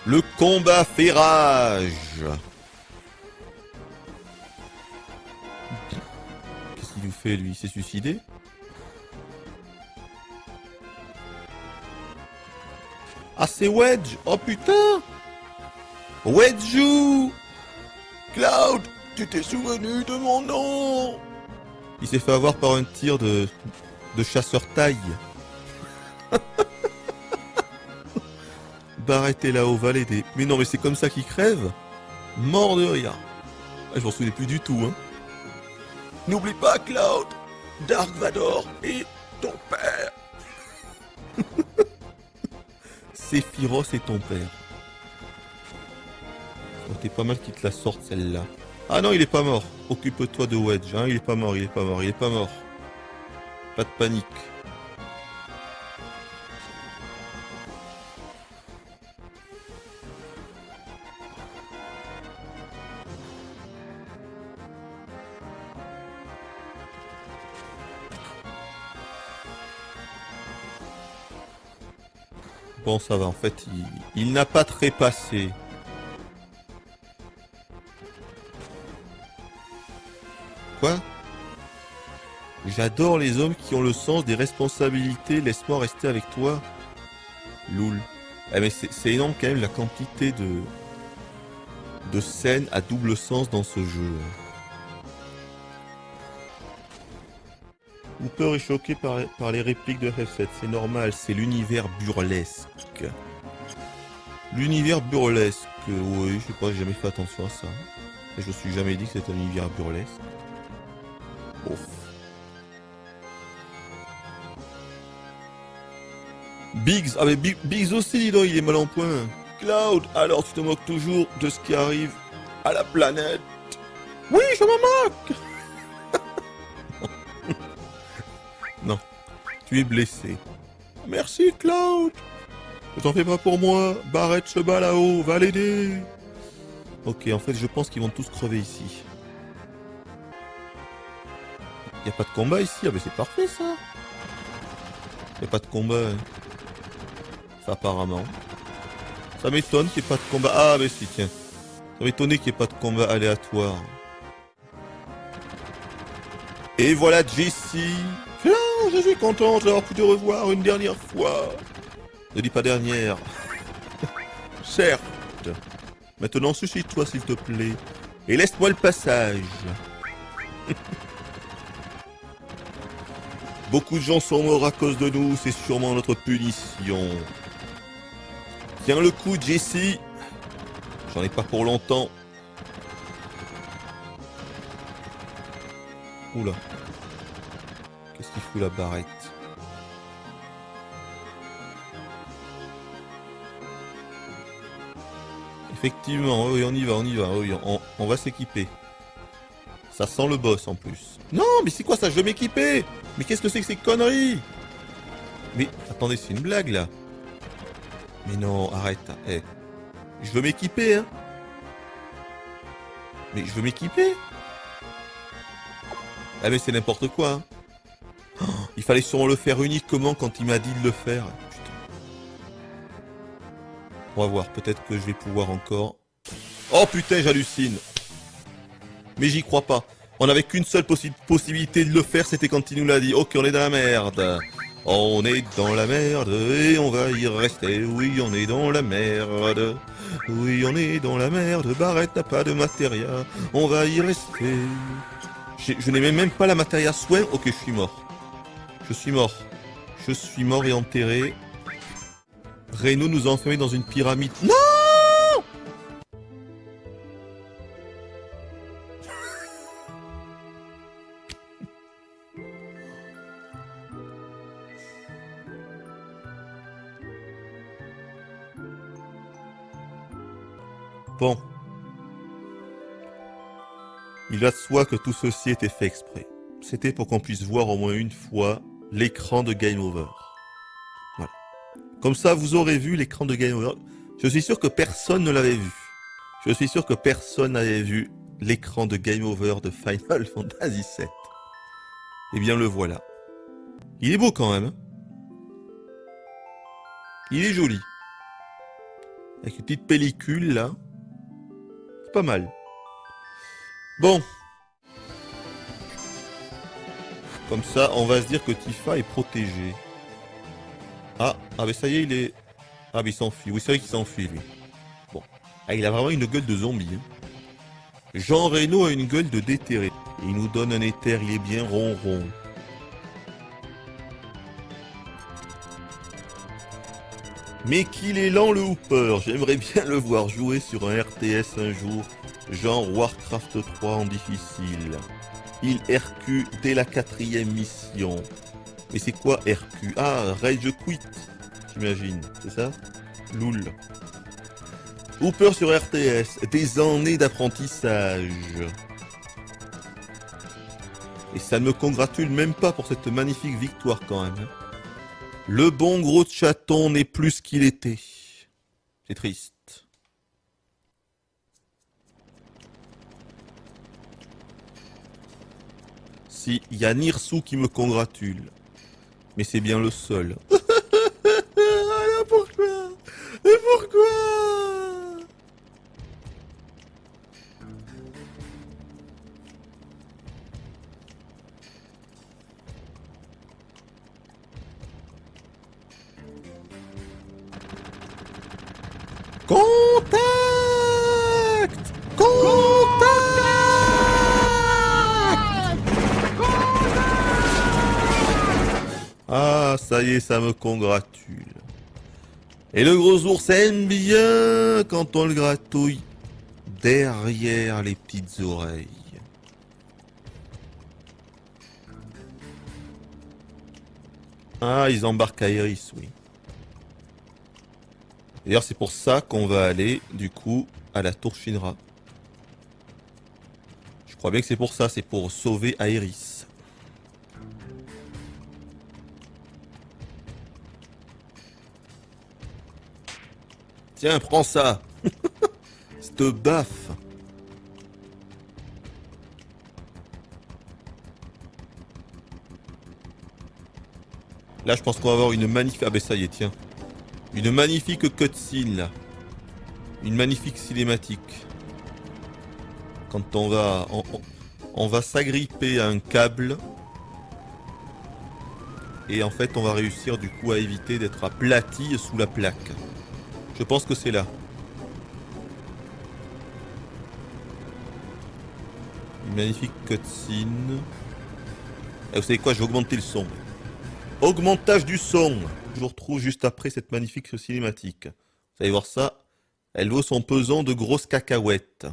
Le combat fait rage. Qu'est-ce qu'il nous fait, lui? Il s'est suicidé? Ah, c'est Wedge! Oh putain! Wedgeu! Cloud! Tu t'es souvenu de mon nom! Il s'est fait avoir par un tir de chasseur taille. Barrett est là-haut, validé. Mais non, mais c'est comme ça qu'il crève? Mort de rire. Ah, je m'en souvenais plus du tout, hein. N'oublie pas, Cloud, Dark Vador et ton père. Sephiroth et ton père. Oh, t'es pas mal qu'il te la sorte, celle-là. Ah non, il est pas mort. Occupe-toi de Wedge, hein. Il est pas mort, il est pas mort, il est pas mort. Pas de panique. Bon, ça va, en fait, il n'a pas trépassé. Quoi? J'adore les hommes qui ont le sens des responsabilités, laisse-moi rester avec toi. Loul. Eh mais c'est énorme quand même la quantité de scènes à double sens dans ce jeu. Hooper est choqué par les répliques de F7, c'est normal, c'est l'univers burlesque. L'univers burlesque, oui, je sais pas, j'ai jamais fait attention à ça. Et je me suis jamais dit que c'était un univers burlesque. Ouf. Biggs, ah mais Biggs aussi, dis donc, il est mal en point. Cloud, alors tu te moques toujours de ce qui arrive à la planète. Oui, je me moque. Non, tu es blessé. Merci, Cloud. Ne t'en fais pas pour moi. Barrett se bat là-haut, va l'aider. Ok, en fait, je pense qu'ils vont tous crever ici. Y a pas de combat ici? Ah mais c'est parfait, ça. Y a pas de combat. Hein. Enfin, apparemment. Ça m'étonne qu'il n'y ait pas de combat. Ah mais si, tiens. Ça m'étonnait qu'il n'y ait pas de combat aléatoire. Et voilà Jessie. Oh, je suis contente d'avoir pu te revoir une dernière fois. Ne dis pas dernière. Certes. Maintenant, suscite-toi, s'il te plaît. Et laisse-moi le passage. Beaucoup de gens sont morts à cause de nous. C'est sûrement notre punition. Tiens le coup, Jessie. J'en ai pas pour longtemps. Oula. Qu'est-ce qu'il fout la Barrett? Effectivement, oui, on y va, oui, on va s'équiper. Ça sent le boss en plus. Non, mais c'est quoi ça? Je veux m'équiper. Mais qu'est-ce que c'est que ces conneries? Mais attendez, c'est une blague là. Mais non, arrête. Eh. Je veux m'équiper, hein. Mais je veux m'équiper. Ah mais c'est n'importe quoi, hein. Oh, il fallait sûrement le faire uniquement quand il m'a dit de le faire. Putain. On va voir, peut-être que je vais pouvoir encore... Oh putain, j'hallucine. Mais j'y crois pas. On n'avait qu'une seule possibilité de le faire, c'était quand il nous l'a dit. Ok, on est dans la merde. On est dans la merde et on va y rester. Oui, on est dans la merde. Oui, on est dans la merde. Barrett n'a pas de matéria. On va y rester. Je n'ai même pas la matéria soin. Ok, je suis mort. Je suis mort. Je suis mort et enterré. Reno nous a enfermés dans une pyramide. Non! Bon. Il va de soi que tout ceci était fait exprès. C'était pour qu'on puisse voir au moins une fois l'écran de Game Over. Voilà. Comme ça, vous aurez vu l'écran de Game Over. Je suis sûr que personne ne l'avait vu. Je suis sûr que personne n'avait vu l'écran de Game Over de Final Fantasy VII. Eh bien, le voilà. Il est beau quand même. Hein. Il est joli. Avec une petite pellicule, là. C'est pas mal. Bon. Comme ça, on va se dire que Tifa est protégé. Ah, mais ça y est, il est... Ah, mais il s'enfuit. Oui, c'est vrai qu'il s'enfuit, lui. Bon. Ah, il a vraiment une gueule de zombie. Hein. Jean Reno a une gueule de déterré. Il nous donne un éther, il est bien ronron. Mais qu'il est lent le Hooper, j'aimerais bien le voir jouer sur un RTS un jour, genre Warcraft 3 en difficile. Il RQ dès la 4e mission. Mais c'est quoi RQ? Ah, Rage Quit, j'imagine, c'est ça? Loul. Hooper sur RTS, des années d'apprentissage. Et ça ne me congratule même pas pour cette magnifique victoire quand même. Le bon gros chaton n'est plus ce qu'il était. C'est triste. Si, il y a Nirsu qui me congratule. Mais c'est bien le seul. Alors pourquoi? Et pourquoi? Contact! Contact! Ah, ça y est, ça me congratule. Et le gros ours aime bien quand on le gratouille derrière les petites oreilles. Ah, ils embarquent à Iris, oui. D'ailleurs, c'est pour ça qu'on va aller, du coup, à la tour Shinra. Je crois bien que c'est pour ça, c'est pour sauver Aeris. Tiens, prends ça. Cette baffe. Là, je pense qu'on va avoir une magnifique... Ah ben ça y est, tiens. Une magnifique cutscene, là. Une magnifique cinématique. Quand on va... On va s'agripper à un câble. Et en fait, on va réussir, du coup, à éviter d'être aplati sous la plaque. Je pense que c'est là. Une magnifique cutscene. Et vous savez quoi, je vais augmenter le son. Augmentage du son. Je vous retrouve juste après cette magnifique cinématique. Vous allez voir ça. Elle vaut son pesant de grosses cacahuètes.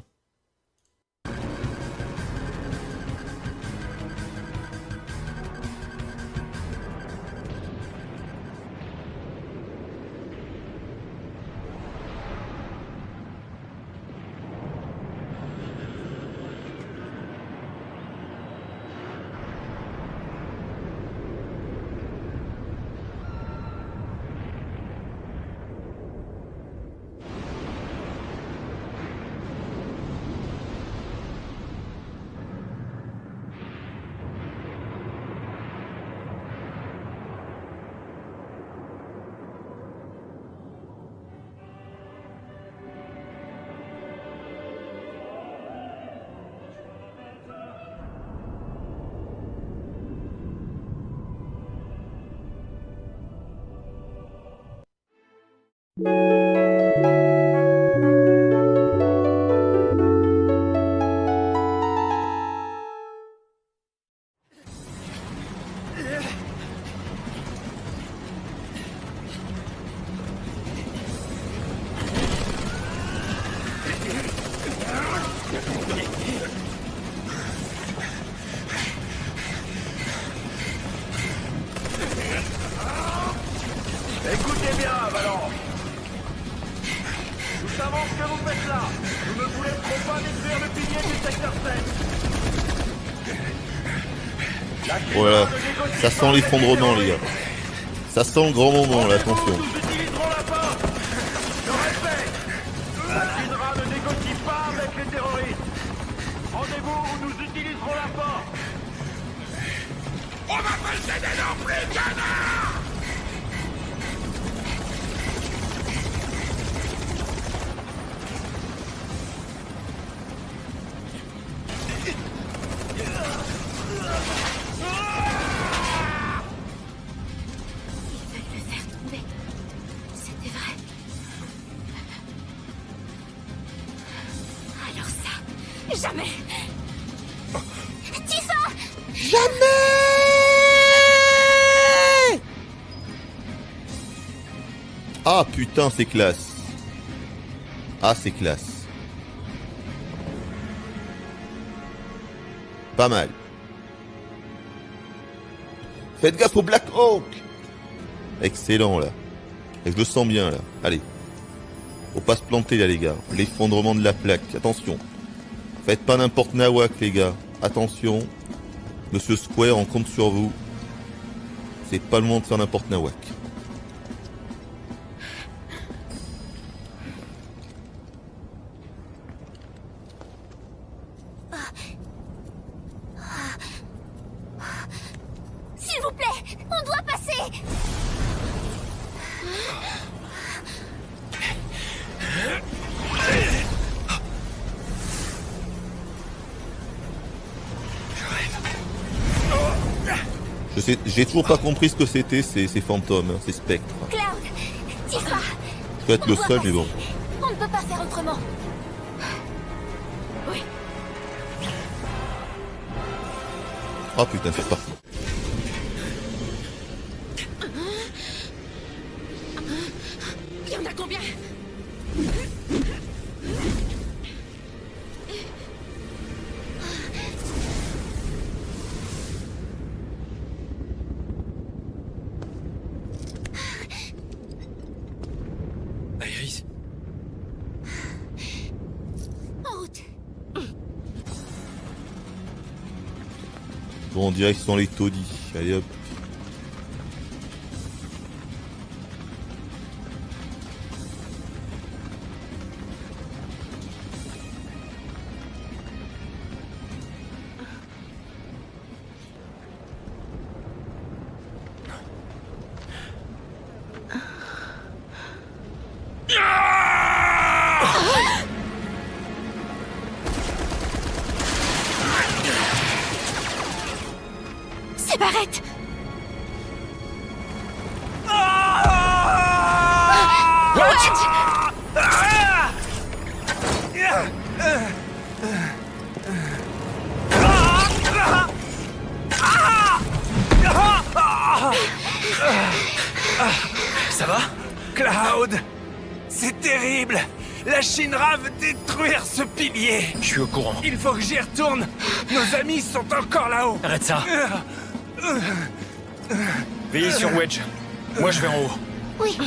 Voilà, ça sent l'effondrement les gars. Ça sent le grand moment là, attention. Nous utiliserons la porte. Je répète, la Shinra ne négocie pas avec les terroristes. Rendez-vous où nous utiliserons la porte. On va pas le céder non plus, canard. Jamais. Tifa! Jamais. Ah putain, c'est classe. Ah, c'est classe. Pas mal. Faites gaffe au Black Hawk. Excellent là. Et je le sens bien là. Allez. Faut pas se planter là les gars. L'effondrement de la plaque. Attention. Faites pas n'importe nawak les gars. Attention. Monsieur Square, on compte sur vous. C'est pas le moment de faire n'importe nawak. S'il vous plaît, on doit passer. J'ai toujours pas compris ce que c'était ces fantômes, ces spectres. Cloud, Tifa. Je peux être le seul, mais bon. On ne peut pas faire autrement. Oui. Ah putain, c'est parti. Il y en a combien? Iris. En route. Bon, on dirait que ce sont les taudis. Allez hop. C'est Barrett. Ça va? Cloud, c'est terrible. La Shinra veut détruire ce pilier. Je suis au courant. Il faut que j'y retourne. Nos amis sont encore là-haut. Arrête ça. Veillez sur Wedge. Moi, je vais en haut. Oui.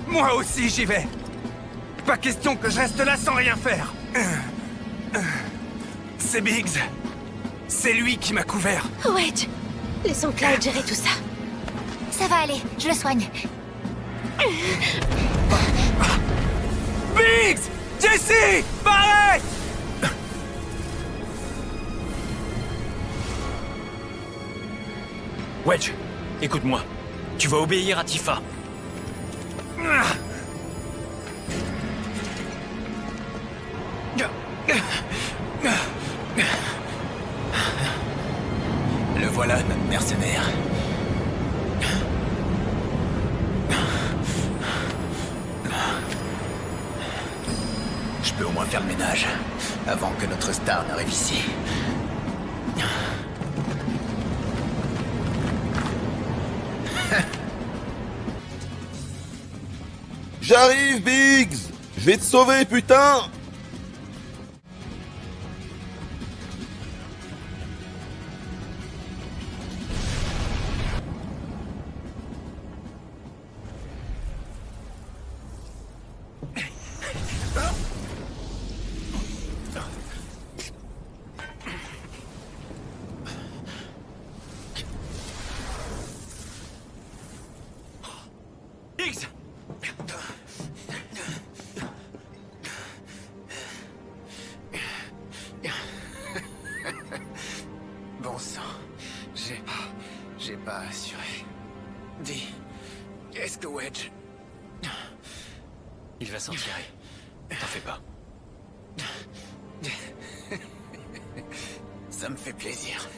Moi aussi, j'y vais. Pas question que je reste là sans rien faire. C'est Biggs. C'est lui qui m'a couvert. Wedge, laissons Cloud gérer tout ça. Ça va aller, je le soigne. Biggs! Jesse! Barrett! Wedge, écoute-moi. Tu vas obéir à Tifa. Le voilà, notre mercenaire. Je peux au moins faire le ménage avant que notre star n'arrive ici. J'arrive, Biggs. Je vais te sauver, putain. Biggs! Bon sang, j'ai pas assuré. Dis, qu'est-ce que Wedge? Il va s'en tirer. T'en fais pas. Ça me fait plaisir.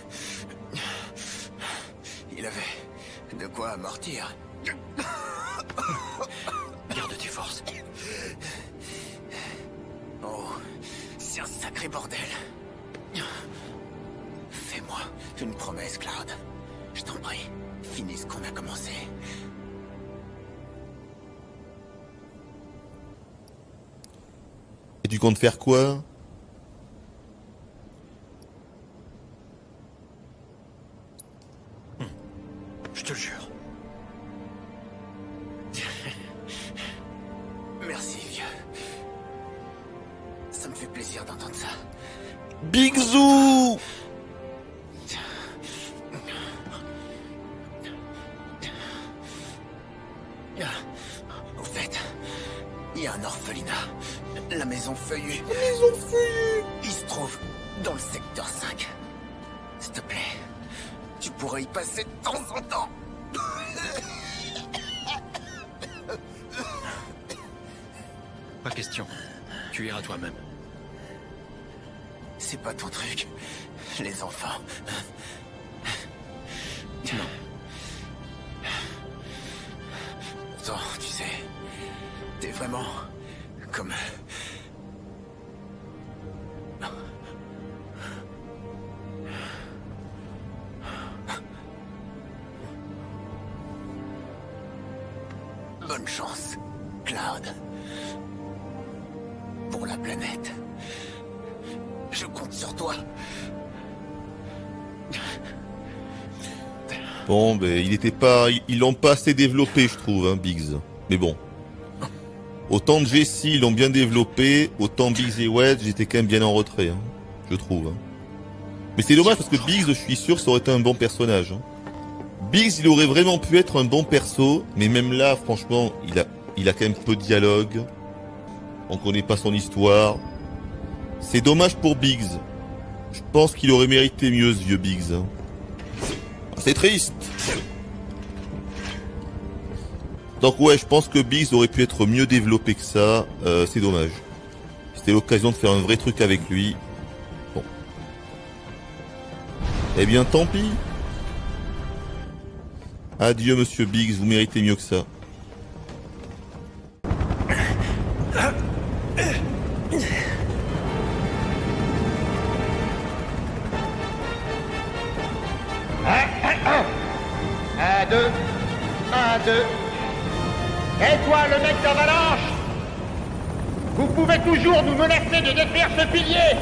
Il avait de quoi amortir. Garde tes forces. Oh, c'est un sacré bordel. Fais-moi une promesse, Cloud. Je t'en prie, finis ce qu'on a commencé. Et tu comptes faire quoi? Je te le jure. Merci, vieux. Ça me fait plaisir d'entendre ça. Big Zoo! Au fait, il y a un orphelinat. La maison feuillue. La maison feuillue! Il se trouve dans le secteur 5. S'il te plaît, tu pourrais y passer de temps en temps. Pas question. Tu iras toi-même. C'est pas ton truc, les enfants. Non. Pourtant, tu sais, t'es vraiment comme... Bonne chance, Cloud. Pour la planète. Je compte sur toi. Bon, ben, ils l'ont pas assez développé, je trouve, hein, Biggs. Mais bon. Autant de Jesse, ils l'ont bien développé, autant Biggs et Wedge, étaient quand même bien en retrait, hein, je trouve. Hein. Mais c'est dommage parce que Biggs, je suis sûr, ça aurait été un bon personnage. Hein. Biggs, il aurait vraiment pu être un bon perso, mais même là, franchement, il a quand même peu de dialogue. On connaît pas son histoire. C'est dommage pour Biggs. Je pense qu'il aurait mérité mieux, ce vieux Biggs. Hein. C'est triste. Donc ouais, je pense que Biggs aurait pu être mieux développé que ça. C'est dommage. C'était l'occasion de faire un vrai truc avec lui. Bon. Eh bien, tant pis. Adieu, monsieur Biggs, vous méritez mieux que ça. Un, deux. Et toi, le mec d'Avalanche, vous pouvez toujours nous menacer de détruire ce pilier.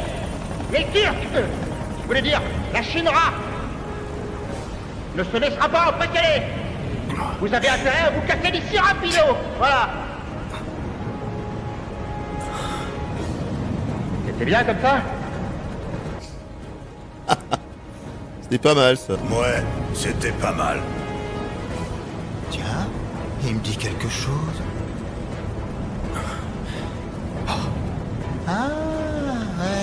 Les Turcs, je voulais dire, la Shinra, ne se laissera pas empêcher. Vous avez intérêt à vous casser d'ici rapido. Voilà. C'était bien comme ça? C'était pas mal, ça. Ouais, c'était pas mal. Tiens, il me dit quelque chose. Ah, ouais.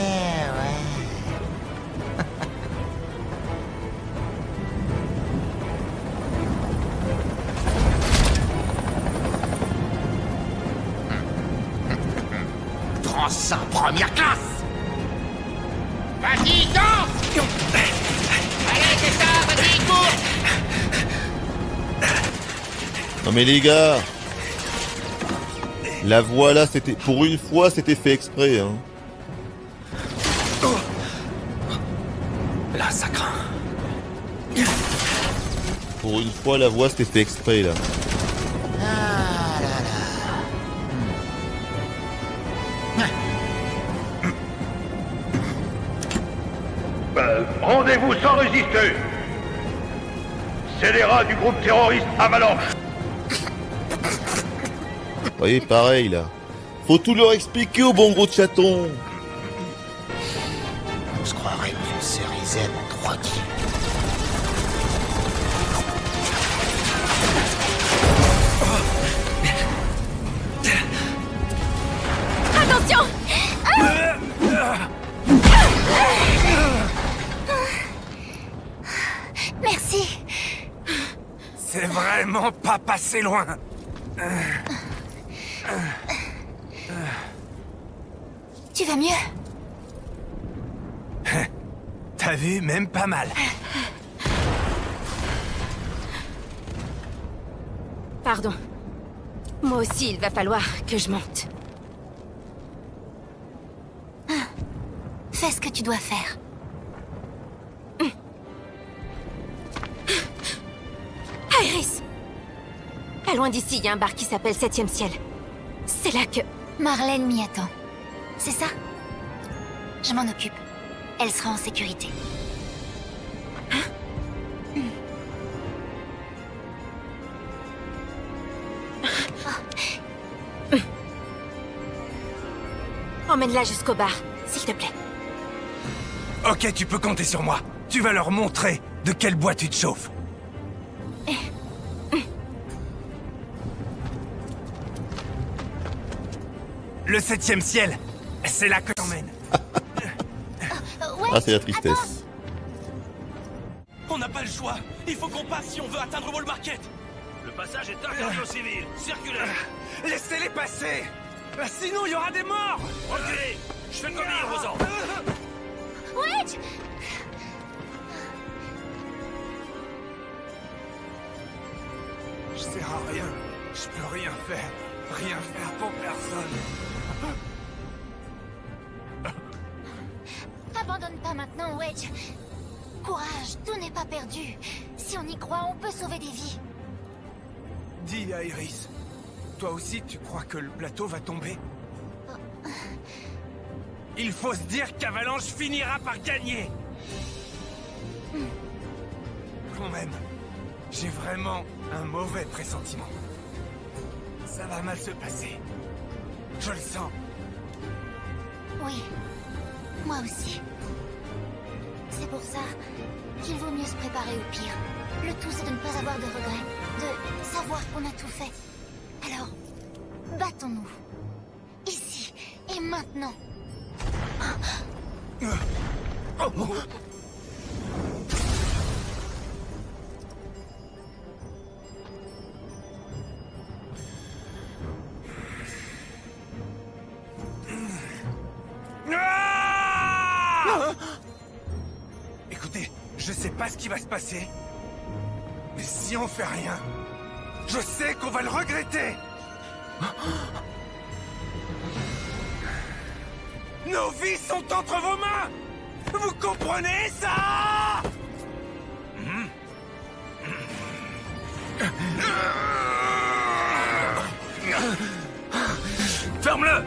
Prends ça, première classe. Vas-y, danse. Allez, c'est ça, vas-y, cours. Non mais les gars, la voix là, c'était pour une fois, c'était fait exprès. Hein. Là, ça craint. Pour une fois, la voix, c'était fait exprès là. Ah là là. Rendez-vous sans résister. C'est les rats du groupe terroriste Avalanche. Vous voyez, pareil là. Faut tout leur expliquer au bon gros chaton. On se croirait dans une série Z en 3D. vraiment pas passé loin. Tu vas mieux? T'as vu, même pas mal. Pardon. Moi aussi, il va falloir que je monte. Fais ce que tu dois faire. Iris! Pas loin d'ici, il y a un bar qui s'appelle 7e ciel. C'est là que... Marlène m'y attend. C'est ça? Je m'en occupe. Elle sera en sécurité. Emmène-la jusqu'au bar, s'il te plaît. Ok, tu peux compter sur moi. Tu vas leur montrer de quel bois tu te chauffes. Le 7e ciel, c'est là que t'emmènes. Ouais, Ah, c'est la tristesse. On n'a pas le choix. Il faut qu'on passe si on veut atteindre Wall Market. Le passage est interdit aux civils. Circulez. Laissez-les passer. Sinon, il y aura des morts. Reculez. Je fais commis vos ordres. Wedge! Je sers à rien. Je peux rien faire. Rien faire pour personne. Abandonne pas maintenant, Wedge. Courage, tout n'est pas perdu. Si on y croit, on peut sauver des vies. Dis à Iris, toi aussi tu crois que le plateau va tomber? Il faut se dire qu'Avalanche finira par gagner. Quand même, j'ai vraiment un mauvais pressentiment. Ça va mal se passer. Je le sens. Oui, moi aussi. C'est pour ça qu'il vaut mieux se préparer au pire. Le tout, c'est de ne pas avoir de regrets, de savoir qu'on a tout fait. Alors, battons-nous. Ici et maintenant. Écoutez, je sais pas ce qui va se passer, mais si on fait rien, je sais qu'on va le regretter. Nos vies sont entre vos mains. Vous comprenez ça? Ferme-le.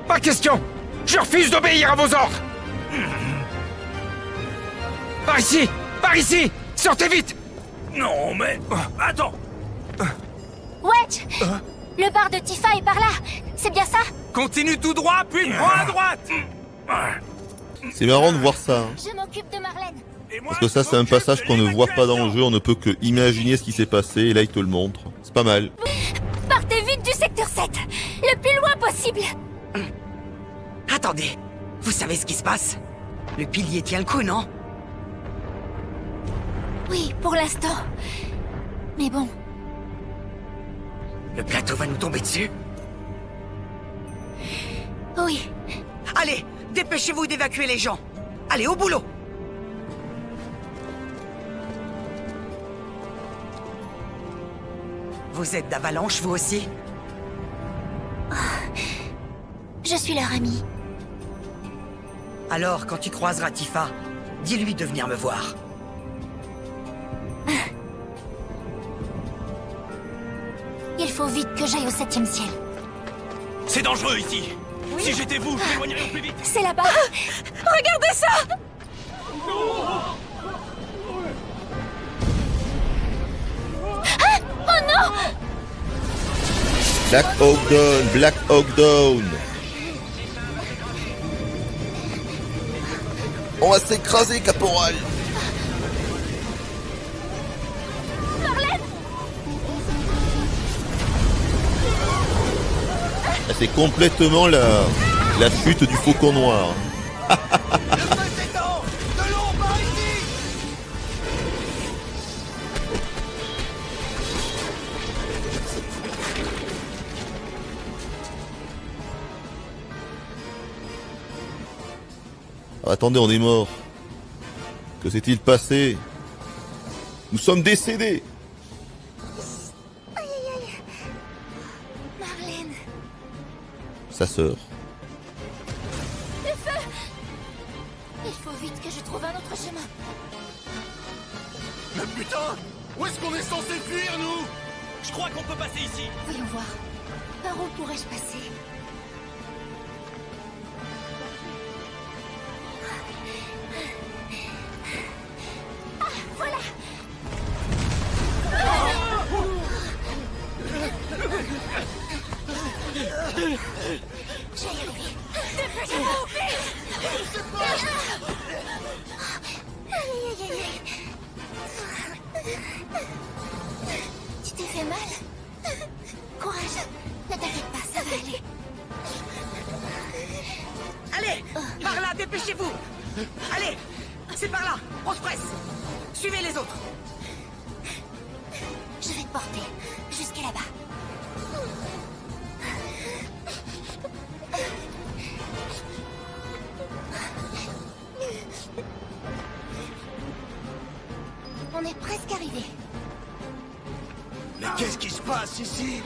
Pas question. Je refuse d'obéir à vos ordres. Par ici! Par ici! Sortez vite! Non, mais... Attends. Wedge! Le bar de Tifa est par là. C'est bien ça? Continue tout droit, puis prends à droite! C'est marrant de voir ça. Hein. Je m'occupe de Marlène. Et moi, Parce que ça, c'est un passage qu'on ne voit pas dans le jeu. On ne peut que imaginer ce qui s'est passé. Et là, il te le montre. C'est pas mal. Partez vite du secteur 7. Le plus loin possible. Attendez, vous savez ce qui se passe? Le pilier tient le coup, non? Oui, pour l'instant. Mais bon, Le plateau va nous tomber dessus? oui. Allez, dépêchez-vous d'évacuer les gens. Allez, au boulot! Vous êtes d'Avalanche, vous aussi? Je suis leur amie. Alors, quand tu croiseras Tifa, dis-lui de venir me voir. Il faut vite que j'aille au 7e ciel. C'est dangereux ici. Si j'étais vous, je m'éloignerais au plus vite. C'est là-bas. Regardez ça! Ah! Oh non! Black Hawk Down, Black Hawk Down. On va s'écraser, caporal. Ah, c'est complètement la chute du faucon noir. Attendez, on est mort. Que s'est-il passé? Nous sommes décédés. Marlène. Sa sœur. Le feu. Il faut vite que je trouve un autre chemin. Mais putain! Où est-ce qu'on est censé fuir, nous? Je crois qu'on peut passer ici. Voyons voir. Par où pourrais-je passer? Ah, voilà. Je vais y arriver. Dépêchez-vous, vite. Aïe, aïe, aïe, aïe. Tu t'es fait mal? Courage, ne t'inquiète pas, ça va aller. Allez, par là, dépêchez-vous. Allez, c'est par là, on se presse. Suivez les autres. Je vais te porter jusqu'à là-bas. On est presque arrivé. Mais qu'est-ce qui se passe ici?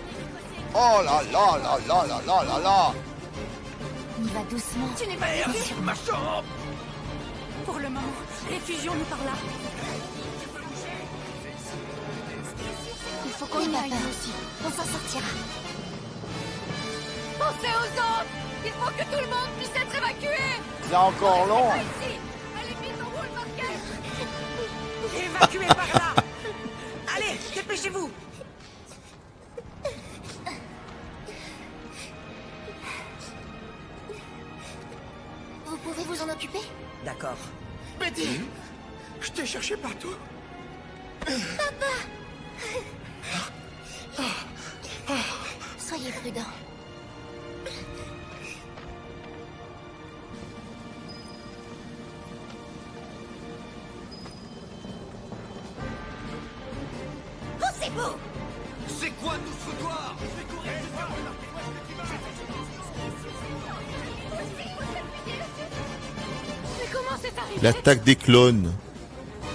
Oh là là là là là là là là. On y va doucement. Tu n'es pas Merde, blessé. ma chambre! Pour le moment, réfugions-nous par là. Il faut qu'on y aille aussi. On s'en sortira. Pensez aux autres! Il faut que tout le monde puisse être évacué! C'est encore long. Ici! Allez vite au Wall Market! Évacuez par là. Allez, dépêchez-vous. Vous pouvez vous en occuper? D'accord. Betty! Je t'ai cherché partout. Soyez prudents. Poussez-vous! C'est quoi tout ce foutoir? Je vais courir! Mais comment c'est arrivé? L'attaque des clones.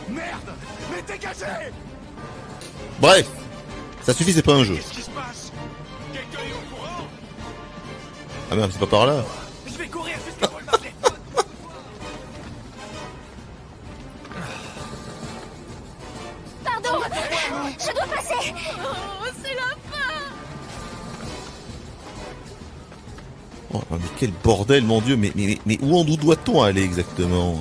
Merde! Mais dégagez! Bref, ça suffit, c'est pas un jeu. Qu'est-ce qui se passe? Quelqu'un est au courant? Ah merde, c'est pas par là. Je vais courir jusqu'à Wall Market! Pardon! Je dois passer! Oh, c'est la fin! Oh, mais quel bordel, mon dieu, mais où doit-on aller exactement?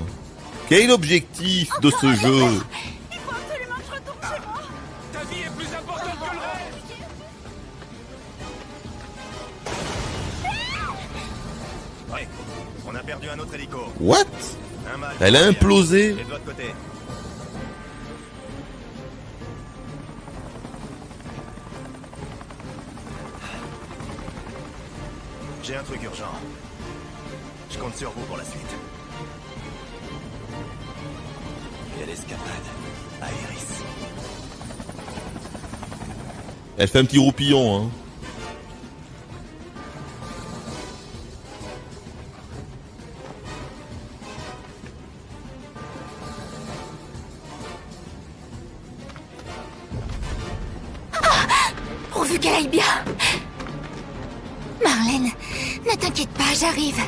Quel est l'objectif de ce jeu? Il faut absolument que je retourne chez moi! Ta vie est plus importante que le reste! Ouais, on a perdu un autre hélico. What? Un mal. Elle a implosé. Et de l'autre côté. J'ai un truc urgent. Je compte sur vous pour la suite. Quelle escapade, Iris. Elle fait un petit roupillon, hein. Pourvu qu'elle aille bien. Marlène, ne t'inquiète pas, j'arrive.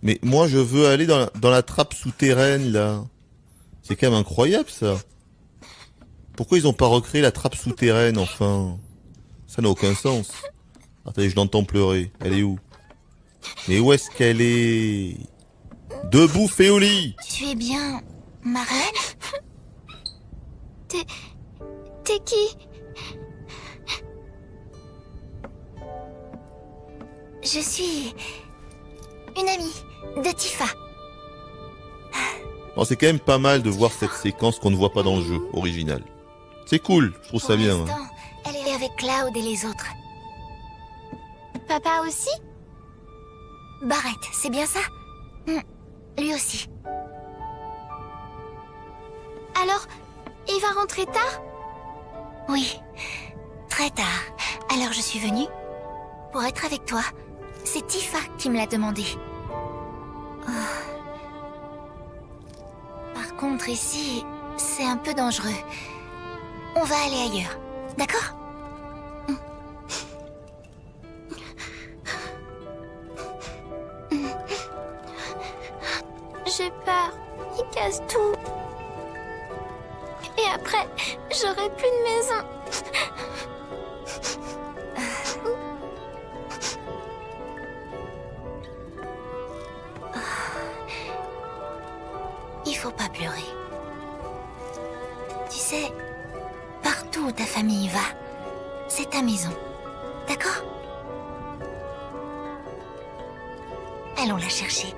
Mais moi, je veux aller dans la trappe souterraine, là. C'est quand même incroyable, ça. Pourquoi ils ont pas recréé la trappe souterraine, enfin? Ça n'a aucun sens. Attendez, je l'entends pleurer. Elle est où? Mais où est-ce qu'elle est? Debout, Féolie! Tu es bien... Marlène? T'es qui? Je suis... une amie de Tifa. Bon, c'est quand même pas mal de voir cette séquence qu'on ne voit pas dans le jeu original. C'est cool, je trouve ça Pour bien. l'instant, elle est avec Cloud et les autres. Papa aussi? Barrett, c'est bien ça? Lui aussi. Alors, il va rentrer tard? Oui, très tard. Alors je suis venue pour être avec toi. C'est Tifa qui me l'a demandé. Par contre, ici, c'est un peu dangereux. On va aller ailleurs, d'accord? J'ai peur. Il casse tout. Et après, j'aurai plus de maison. Il faut pas pleurer. Tu sais, partout où ta famille va, c'est ta maison. D'accord? Allons la chercher.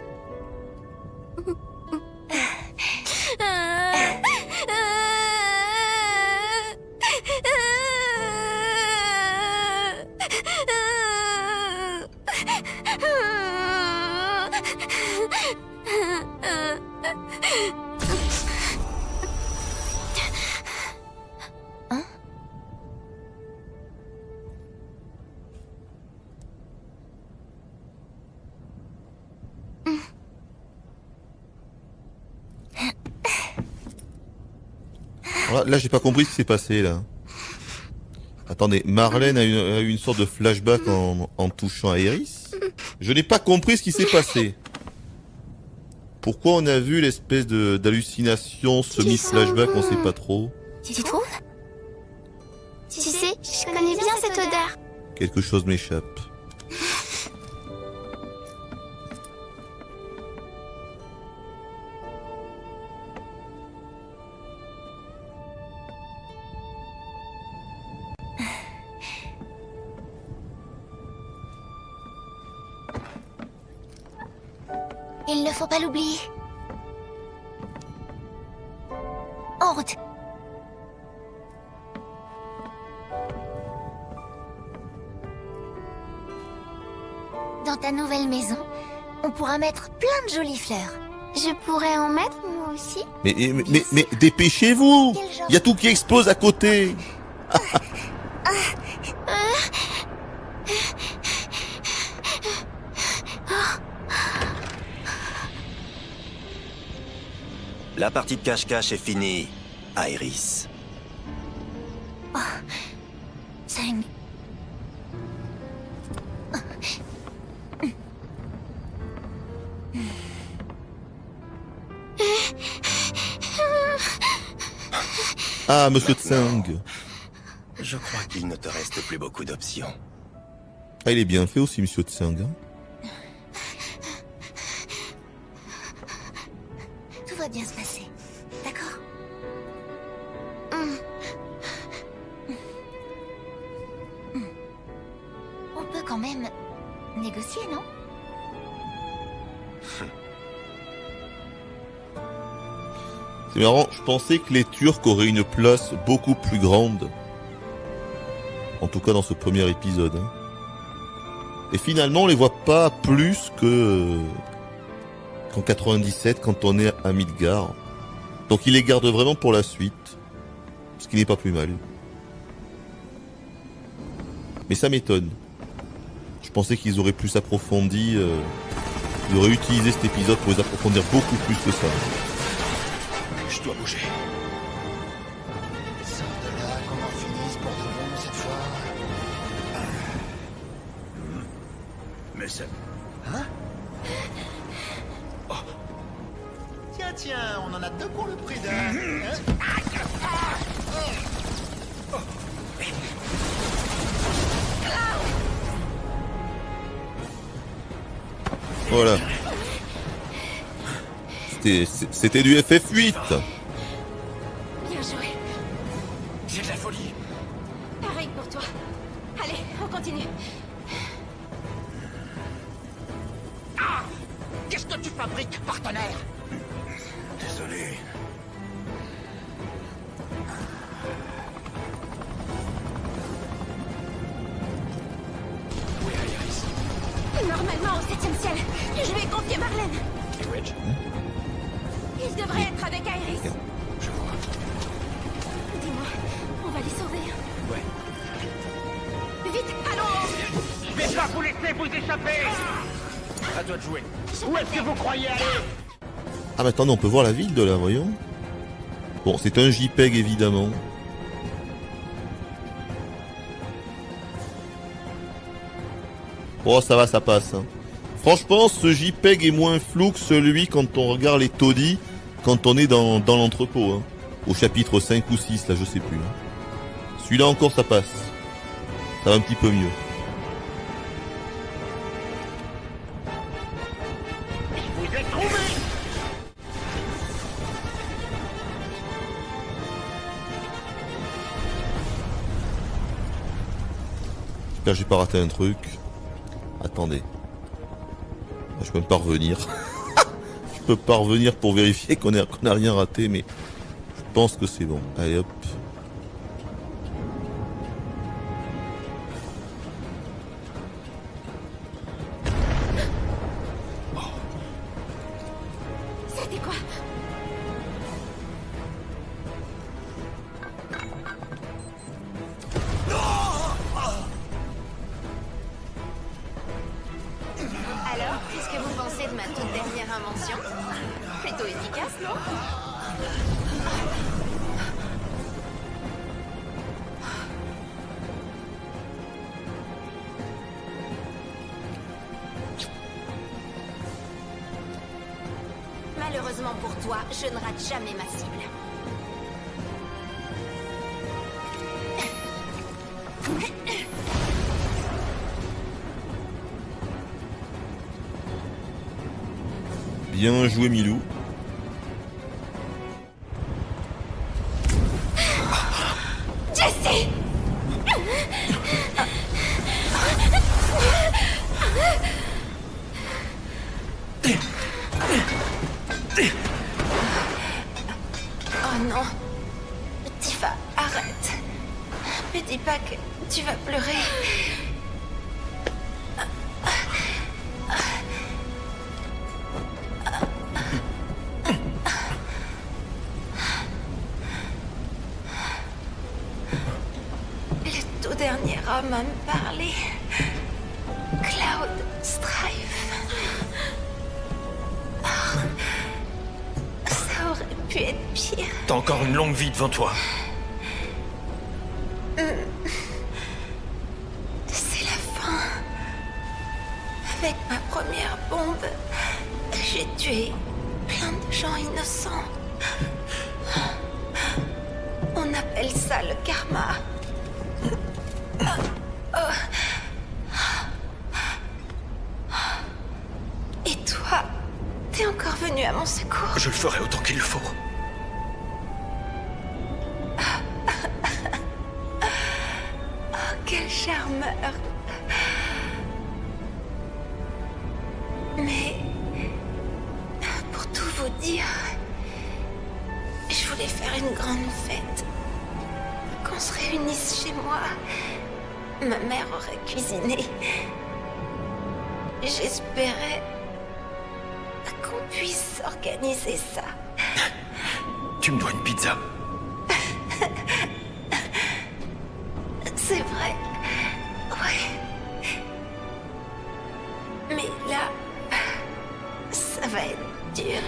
Là, j'ai pas compris ce qui s'est passé, là. Attendez, Marlène a eu une sorte de flashback en touchant à Iris. Je n'ai pas compris ce qui s'est passé. Pourquoi on a vu l'espèce d'hallucination semi-flashback, on sait pas trop. Tu trouves? Tu sais, je connais bien cette odeur. Quelque chose m'échappe. Il ne faut pas l'oublier. En route. Dans ta nouvelle maison, on pourra mettre plein de jolies fleurs. Je pourrais en mettre moi aussi. Mais dépêchez-vous! Il y a tout qui explose à côté! La partie de cache-cache est finie, Iris. Zeng. Ah, Monsieur Tsang. Je crois qu'il ne te reste plus beaucoup d'options. Ah, il est bien fait aussi, Monsieur Tsang. Hein. Tout va bien se passer, d'accord? On peut quand même négocier, non? C'est marrant, je pensais que les Turcs auraient une place beaucoup plus grande. En tout cas dans ce premier épisode. Hein. Et finalement on les voit pas plus que qu'en 97 quand on est à Midgar. Donc il les garde vraiment pour la suite. Ce qui n'est pas plus mal. Mais ça m'étonne. Je pensais qu'ils auraient plus approfondi. Ils auraient utilisé cet épisode pour les approfondir beaucoup plus que ça. Je dois bouger. Sors de là, qu'on en finisse pour de bon cette fois. Mais c'est... Hein? Oh. Tiens, on en a deux pour le prix d'un. Hein? Voilà. C'était du FF8. Bien joué. J'ai de la folie. Pareil pour toi. Allez, on continue. Ah! Qu'est-ce que tu fabriques, partenaire? Désolé. Où est Iris? Normalement, au 7e ciel. Je lui ai confié Marlène. Kiwich? Il devrait être avec Iris. Je vois. Dis-moi, on va les sauver. vous échapper? À toi de jouer. Où est-ce que vous croyez aller? Ah mais attendez, on peut voir la ville de là, voyons. Bon, c'est un JPEG évidemment. Oh, ça va, ça passe. Hein. Franchement, ce JPEG est moins flou que celui quand on regarde les taudis, quand on est dans l'entrepôt. Hein. Au chapitre 5 ou 6, là, je sais plus. Hein. Celui-là encore, ça passe. Ça va un petit peu mieux. Je vous ai trouvé! J'espère que j'ai pas raté un truc. Attendez. Je peux même pas revenir. Je peux pas revenir pour vérifier qu'on a rien raté, mais je pense que c'est bon. Allez hop. C'était quoi? Alors, qu'est-ce que vous pensez de ma toute dernière invention? Plutôt efficace, non? Malheureusement pour toi, je ne rate jamais ma cible. Bien joué Milou. Jesse! Oh non. Tifa, arrête. Me dis pas que tu vas pleurer. Le tout dernier homme à me parler. Cloud Strife. Oh, ça aurait pu être pire. T'as encore une longue vie devant toi. C'est la fin. Avec ma première bombe, j'ai tué plein de gens innocents. On appelle ça le karma. Et toi, t'es encore venu à mon secours. Je le ferai autant qu'il le faut. Oh, quel charmeur. Mais, pour tout vous dire, je voulais faire une grande fête. Qu'on se réunisse chez moi. Ma mère aurait cuisiné. J'espérais qu'on puisse organiser ça. Tu me dois une pizza. C'est vrai. Ouais. Mais là, ça va être dur.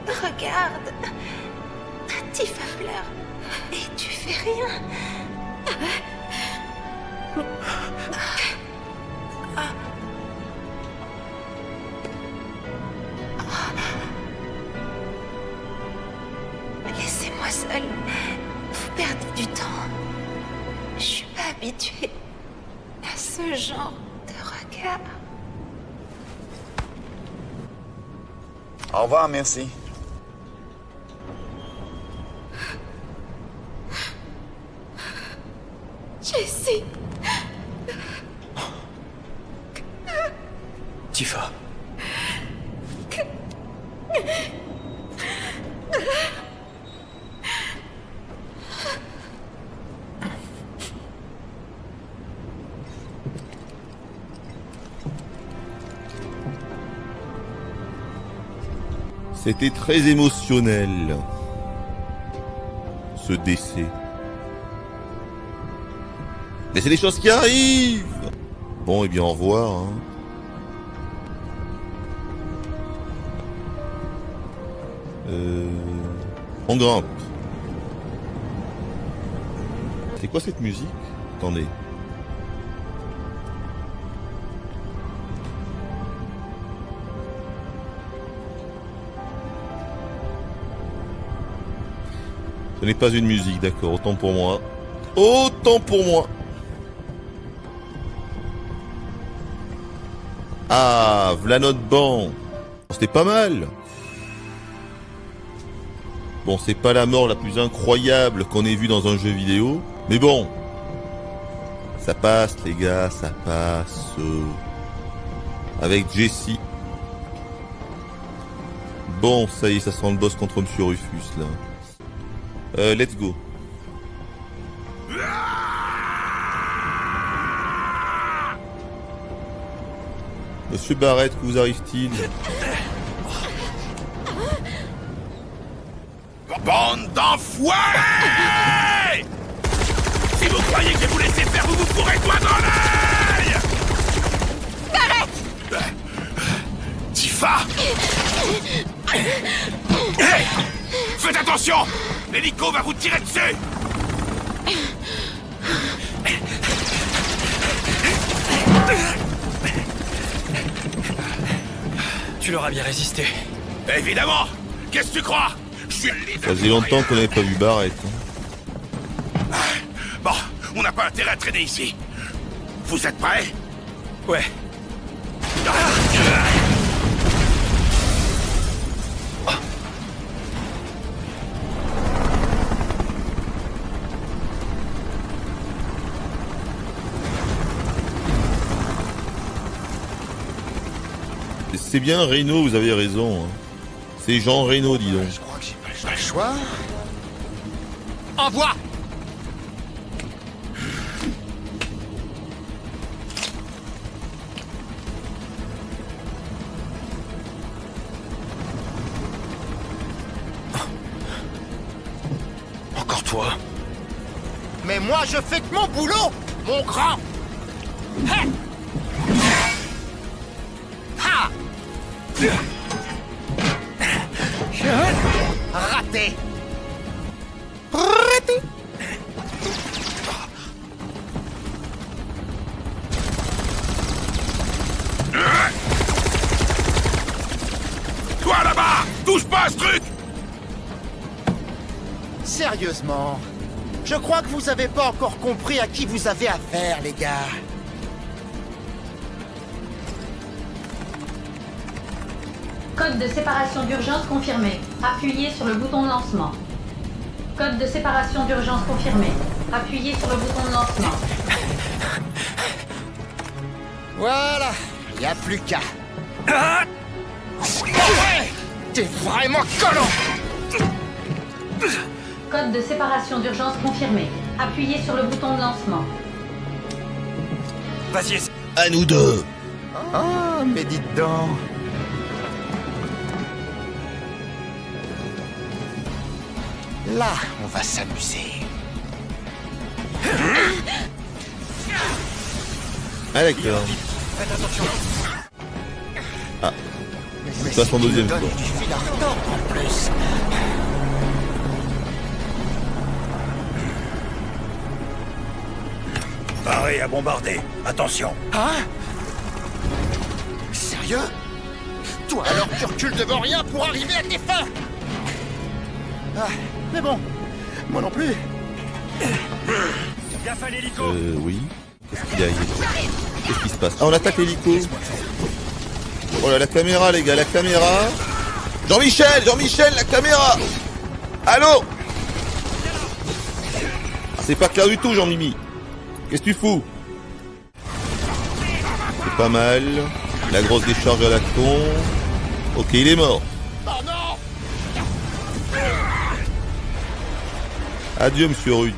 Regarde. Tifa pleure. Et tu fais rien. Laissez-moi seule. Vous perdez du temps. Je suis pas habituée à ce genre de regard. Au revoir, merci. Jessie. Tifa. C'était très émotionnel, ce décès. Mais c'est des choses qui arrivent. Bon, et bien au revoir. Hein. On grimpe. C'est quoi cette musique? Attendez. Ce n'est pas une musique, d'accord, autant pour moi. Autant pour moi. Ah, v'là notre banc. C'était pas mal. Bon, c'est pas la mort la plus incroyable qu'on ait vue dans un jeu vidéo. Mais bon. Ça passe, les gars, ça passe. Avec Jessie. Bon, ça y est, ça sent le boss contre Monsieur Rufus, là. Let's go. Monsieur Barrett, que vous arrive-t-il? Bande d'enfoirés! Si vous croyez que je vais vous laisser faire, vous vous fourrez toi dans l'œil! Barrett! Tifa! Hey! Faites attention! L'hélico va vous tirer dessus! Tu leur as bien résisté. Évidemment! Qu'est-ce que tu crois? Je suis le leader. Ça faisait longtemps qu'on n'avait pas vu Barrett. Hein. Bon, on n'a pas intérêt à traîner ici. Vous êtes prêts? Ouais. C'est bien Reno, vous avez raison. Hein. C'est Jean Reno, dis donc. Je crois que j'ai pas le choix. Envoie! Encore toi. Mais moi, je fais que mon boulot, mon grand! Ha! Ha! Raté! Raté! Toi là-bas! Touche pas à ce truc! Sérieusement, je crois que vous avez pas encore compris à qui vous avez affaire, les gars. Code de séparation d'urgence confirmé. Appuyez sur le bouton de lancement. Code de séparation d'urgence confirmé. Appuyez sur le bouton de lancement. Voilà, y a plus qu'à. Ouais, t'es vraiment collant! Code de séparation d'urgence confirmé. Appuyez sur le bouton de lancement. Vas-y, À nous deux. Oh, mais dites donc. Là, on va s'amuser. Ah d'accord. faites attention. Mais Ça, son si tu deuxième me donnes fois. du fil à retordre en plus. Paré à bombarder. Attention. Hein? Sérieux? Toi alors tu recules devant rien pour arriver à tes fins? Ah, mais bon, moi non plus. Gaffe à l'hélico. Oui. Qu'est-ce qu'il y a? Qu'est-ce qui se passe? Ah, on attaque l'hélico. Oh là, la caméra, les gars, la caméra. Jean-Michel, Jean-Michel, la caméra. Allô? C'est pas clair du tout, Jean-Mimi. Qu'est-ce que tu fous? C'est pas mal. La grosse décharge à la con. Ok, il est mort. Oh non! Adieu, monsieur Rude.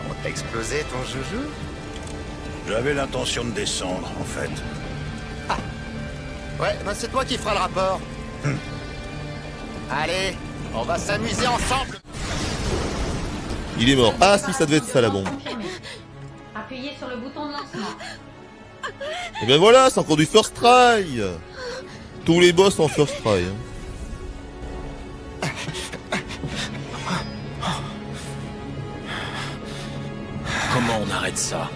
On t'a explosé ton joujou? J'avais l'intention de descendre, en fait. Ouais, bah c'est toi qui feras le rapport. Allez, on va s'amuser ensemble. Il est mort. Ah si, ça devait être ça la bombe. Confirmé. Appuyez sur le bouton de lancement. Et ben voilà, c'est encore du first try. Tous les boss en first try. Hein. Comment on arrête ça?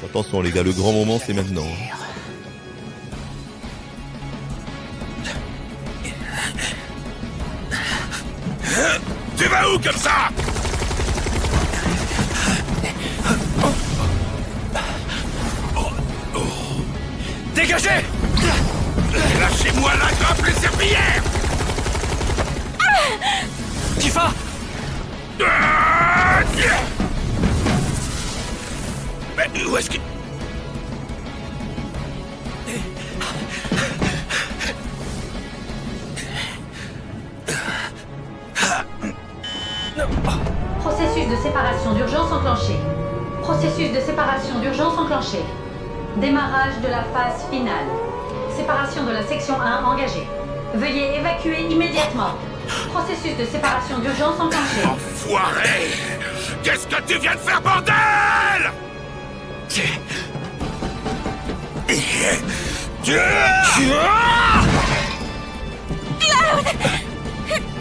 Attention les gars, le grand moment c'est maintenant. Hein. Tu vas où comme ça? Dégagez! Lâchez-moi la grappe, les serpillères! Tifa! Mais où est-ce que... Processus de séparation d'urgence enclenché. Processus de séparation d'urgence enclenché. Démarrage de la phase finale. Séparation de la section 1 engagée. Veuillez évacuer immédiatement. Processus de séparation d'urgence enclenché. Enfoiré! Qu'est-ce que tu viens de faire, bordel?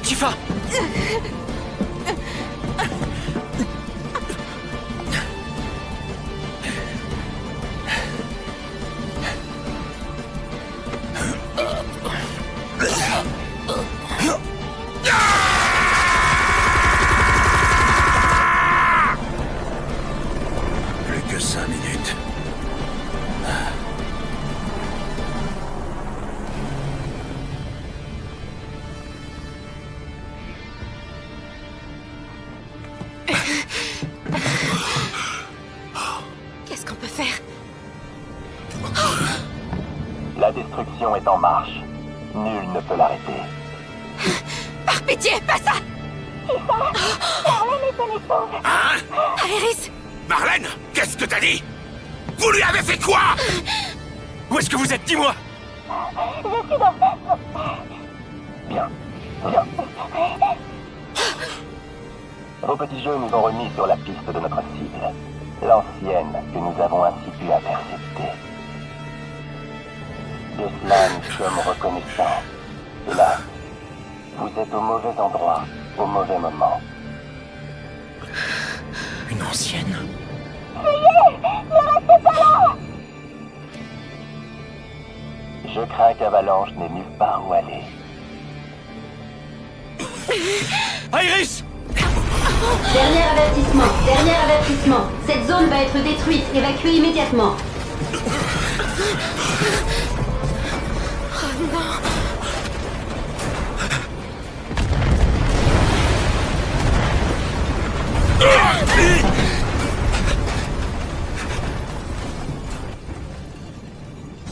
Tifa! Plus que 5 minutes. Qu'est-ce qu'on peut faire? La destruction est en marche. Nul ne peut l'arrêter. Par pitié, pas ça! Hein? Aéris! Marlène, qu'est-ce que t'as dit? Vous lui avez fait quoi? Où est-ce que vous êtes? Dis-moi! Bien. Bien. Vos petits jeux nous ont remis sur la piste de notre cible. L'ancienne que nous avons ainsi pu intercepter. De cela, nous sommes reconnaissants. Et là, vous êtes au mauvais endroit, au mauvais moment. Une ancienne? Je crains qu'Avalanche n'ait nulle part où aller. Iris! Dernier avertissement. Cette zone va être détruite. Évacuez immédiatement.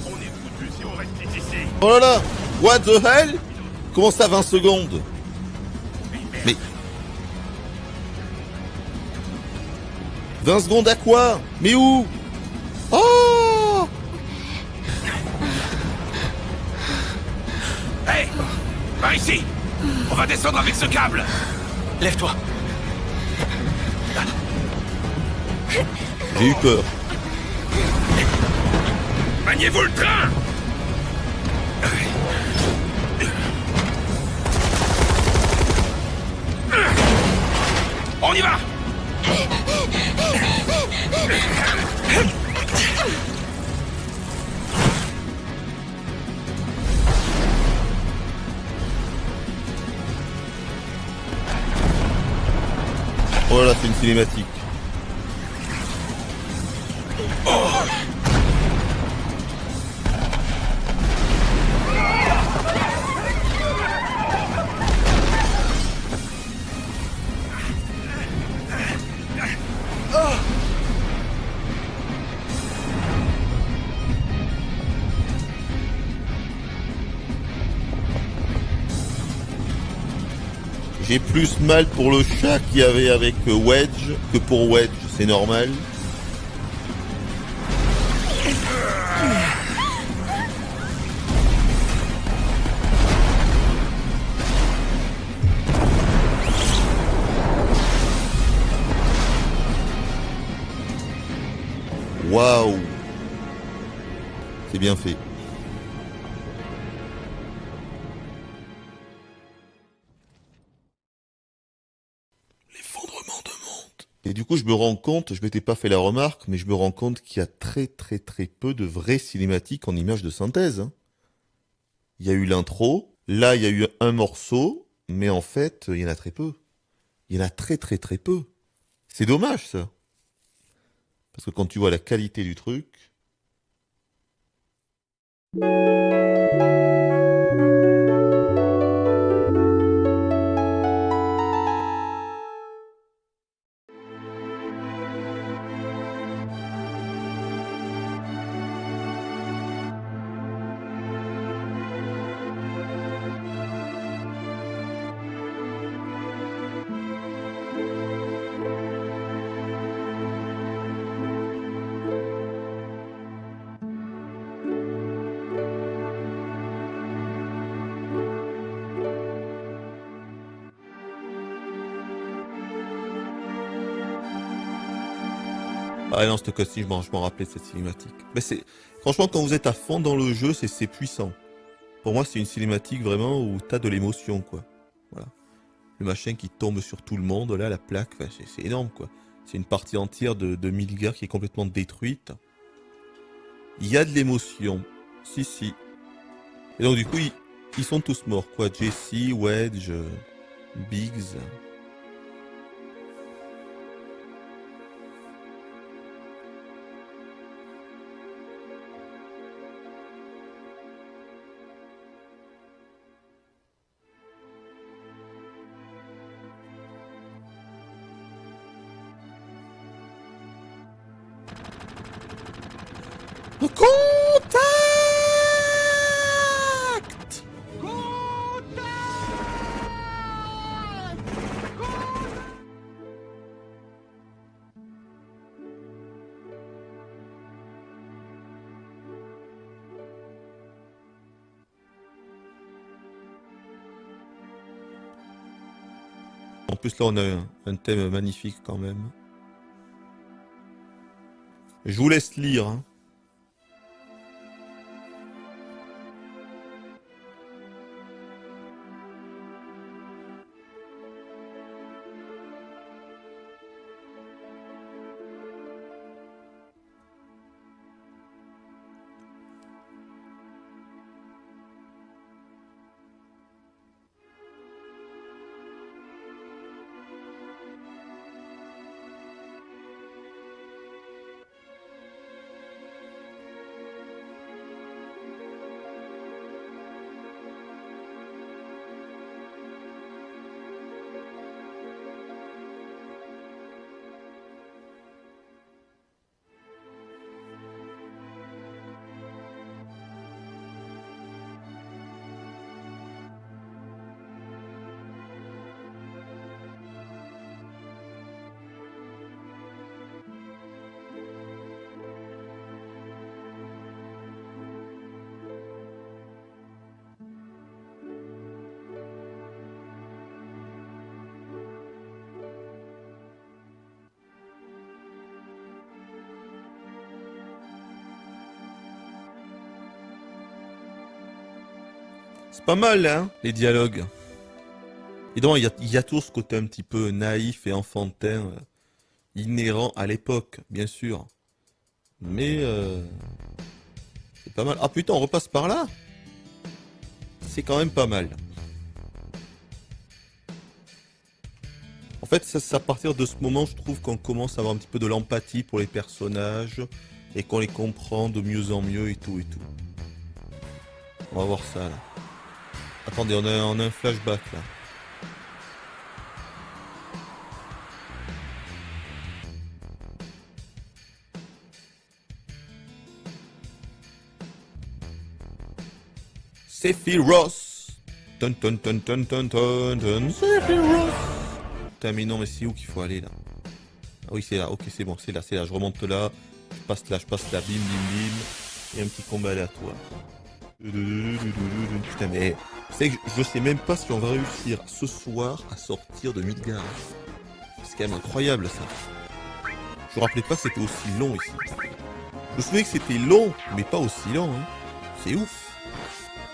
On est foutu si on reste ici. Oh là là! What the hell? Comment ça 20 secondes? Mais... 20 secondes à quoi? Mais où? Oh! Hé! Par ici! On va descendre avec ce câble! Lève-toi! J'ai eu peur. Maniez-vous le train! On y va! Oh là là, c'est une cinématique. J'ai plus mal pour le chat qu'il y avait avec Wedge que pour Wedge, c'est normal. Waouh! C'est bien fait. L'effondrement de monde. Et du coup, je me rends compte, je m'étais pas fait la remarque, mais je me rends compte qu'il y a très peu de vraies cinématiques en images de synthèse. Hein. Il y a eu l'intro, là il y a eu un morceau, mais en fait, il y en a très peu. Il y en a très peu. C'est dommage ça. Parce que quand tu vois la qualité du truc... Ah non, cette cutscene, je m'en rappelais de cette cinématique. Mais c'est... Franchement, quand vous êtes à fond dans le jeu, c'est puissant. Pour moi, c'est une cinématique vraiment où t'as de l'émotion, quoi. Voilà. Le machin qui tombe sur tout le monde, là, la plaque, enfin, c'est énorme, quoi. C'est une partie entière de Midgar qui est complètement détruite. Il y a de l'émotion. Si. Et donc, du coup, ils sont tous morts, quoi. Jesse, Wedge, Biggs... Contact! En plus là on a un thème magnifique quand même. Je vous laisse lire. Hein. C'est pas mal, hein, les dialogues. Et donc, il y a toujours ce côté un petit peu naïf et enfantin, inhérent à l'époque, bien sûr. Mais, c'est pas mal. Ah putain, on repasse par là? C'est quand même pas mal. En fait, c'est à partir de ce moment, je trouve qu'on commence à avoir un petit peu de l'empathie pour les personnages et qu'on les comprend de mieux en mieux et tout. On va voir ça, là. Attendez, on a un flashback, là. Sephiroth, ton ton ton ton ton ton ton Sephiroth. Putain mais non mais c'est où qu'il faut aller là? Ah oui c'est là, ok c'est bon, c'est là, je remonte là, je passe là, bim bim bim, et un petit combat aléatoire. Putain mais, c'est que je sais même pas si on va réussir ce soir à sortir de Midgar. C'est quand même incroyable ça. Je me rappelais pas que c'était aussi long ici. Je me souviens que c'était long, mais pas aussi long, hein. C'est ouf.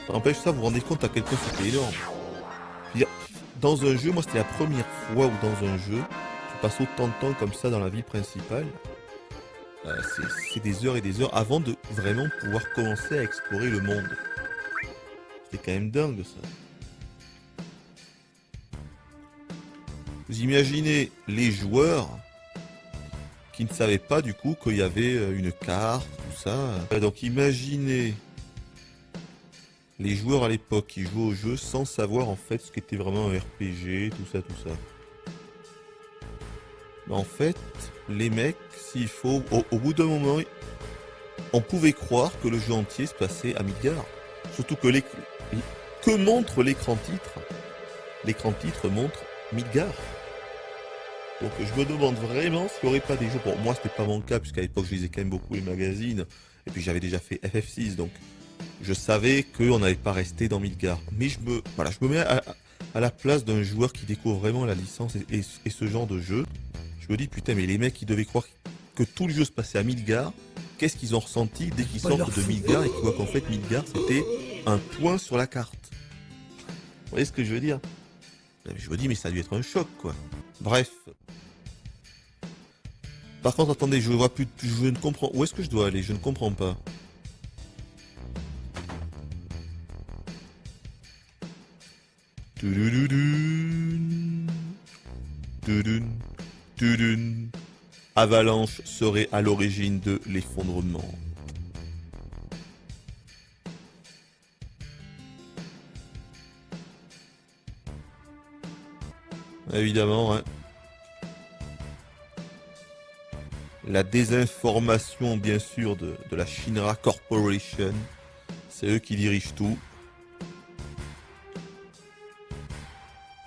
Ça n'empêche ça, vous vous rendez compte à quel point c'était énorme. Dans un jeu, moi c'était la première fois où dans un jeu, tu passes autant de temps comme ça dans la ville principale. C'est des heures et des heures avant de vraiment pouvoir commencer à explorer le monde. C'est quand même dingue ça. Vous imaginez les joueurs qui ne savaient pas du coup qu'il y avait une carte, tout ça. Donc imaginez les joueurs à l'époque qui jouaient au jeu sans savoir en fait ce qu'était vraiment un RPG, tout ça, tout ça. Mais en fait, les mecs, s'il faut, au bout d'un moment, on pouvait croire que le jeu entier se passait à Midgar. Surtout que que montre l'écran titre? L'écran titre montre Midgar. Donc je me demande vraiment s'il n'y aurait pas des jeux. Bon, moi c'était pas mon cas puisqu'à l'époque je lisais quand même beaucoup les magazines et puis j'avais déjà fait FF6 donc je savais qu'on n'allait pas rester dans Midgar. Mais je me mets à la place d'un joueur qui découvre vraiment la licence et ce genre de jeu. Je me dis putain mais les mecs ils devaient croire que tout le jeu se passait à Midgar. Qu'est-ce qu'ils ont ressenti dès qu'ils sortent de Midgar et qu'ils voient qu'en fait Midgar c'était un point sur la carte. Vous voyez ce que je veux dire? Je me dis mais ça a dû être un choc quoi. Bref. Par contre attendez, je vois plus, je ne comprends. Où est-ce que je dois aller? Je ne comprends pas. Avalanche serait à l'origine de l'effondrement. Évidemment, hein. La désinformation, bien sûr, de la Shinra Corporation. C'est eux qui dirigent tout.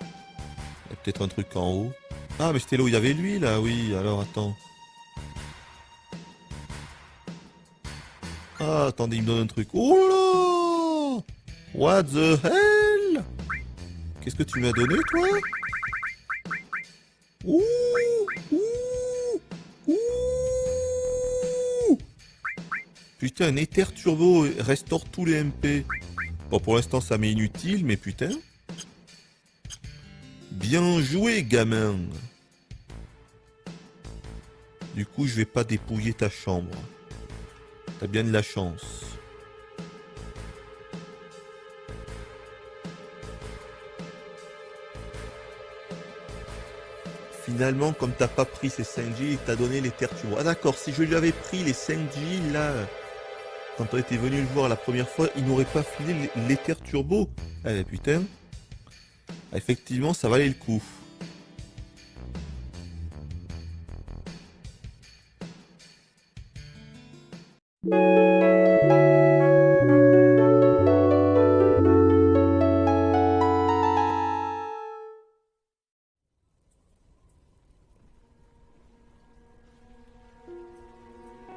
Il y a peut-être un truc en haut. Ah, mais c'était là où il y avait lui, là, oui. Alors, attends. Ah, attendez, il me donne un truc. Oh là! What the hell? Qu'est-ce que tu m'as donné, toi? Ouh! Putain, un Ether Turbo restaure tous les MP. Bon, pour l'instant, ça m'est inutile, mais putain. Bien joué, gamin. Du coup, je vais pas dépouiller ta chambre. T'as bien de la chance. Finalement, comme t'as pas pris ces 5G, il t'a donné les terres turbo. Ah d'accord, si je lui avais pris les 5G, là, quand on était venu le voir la première fois, il n'aurait pas filé l'éther turbo. Eh putain. Ah, effectivement, ça valait le coup.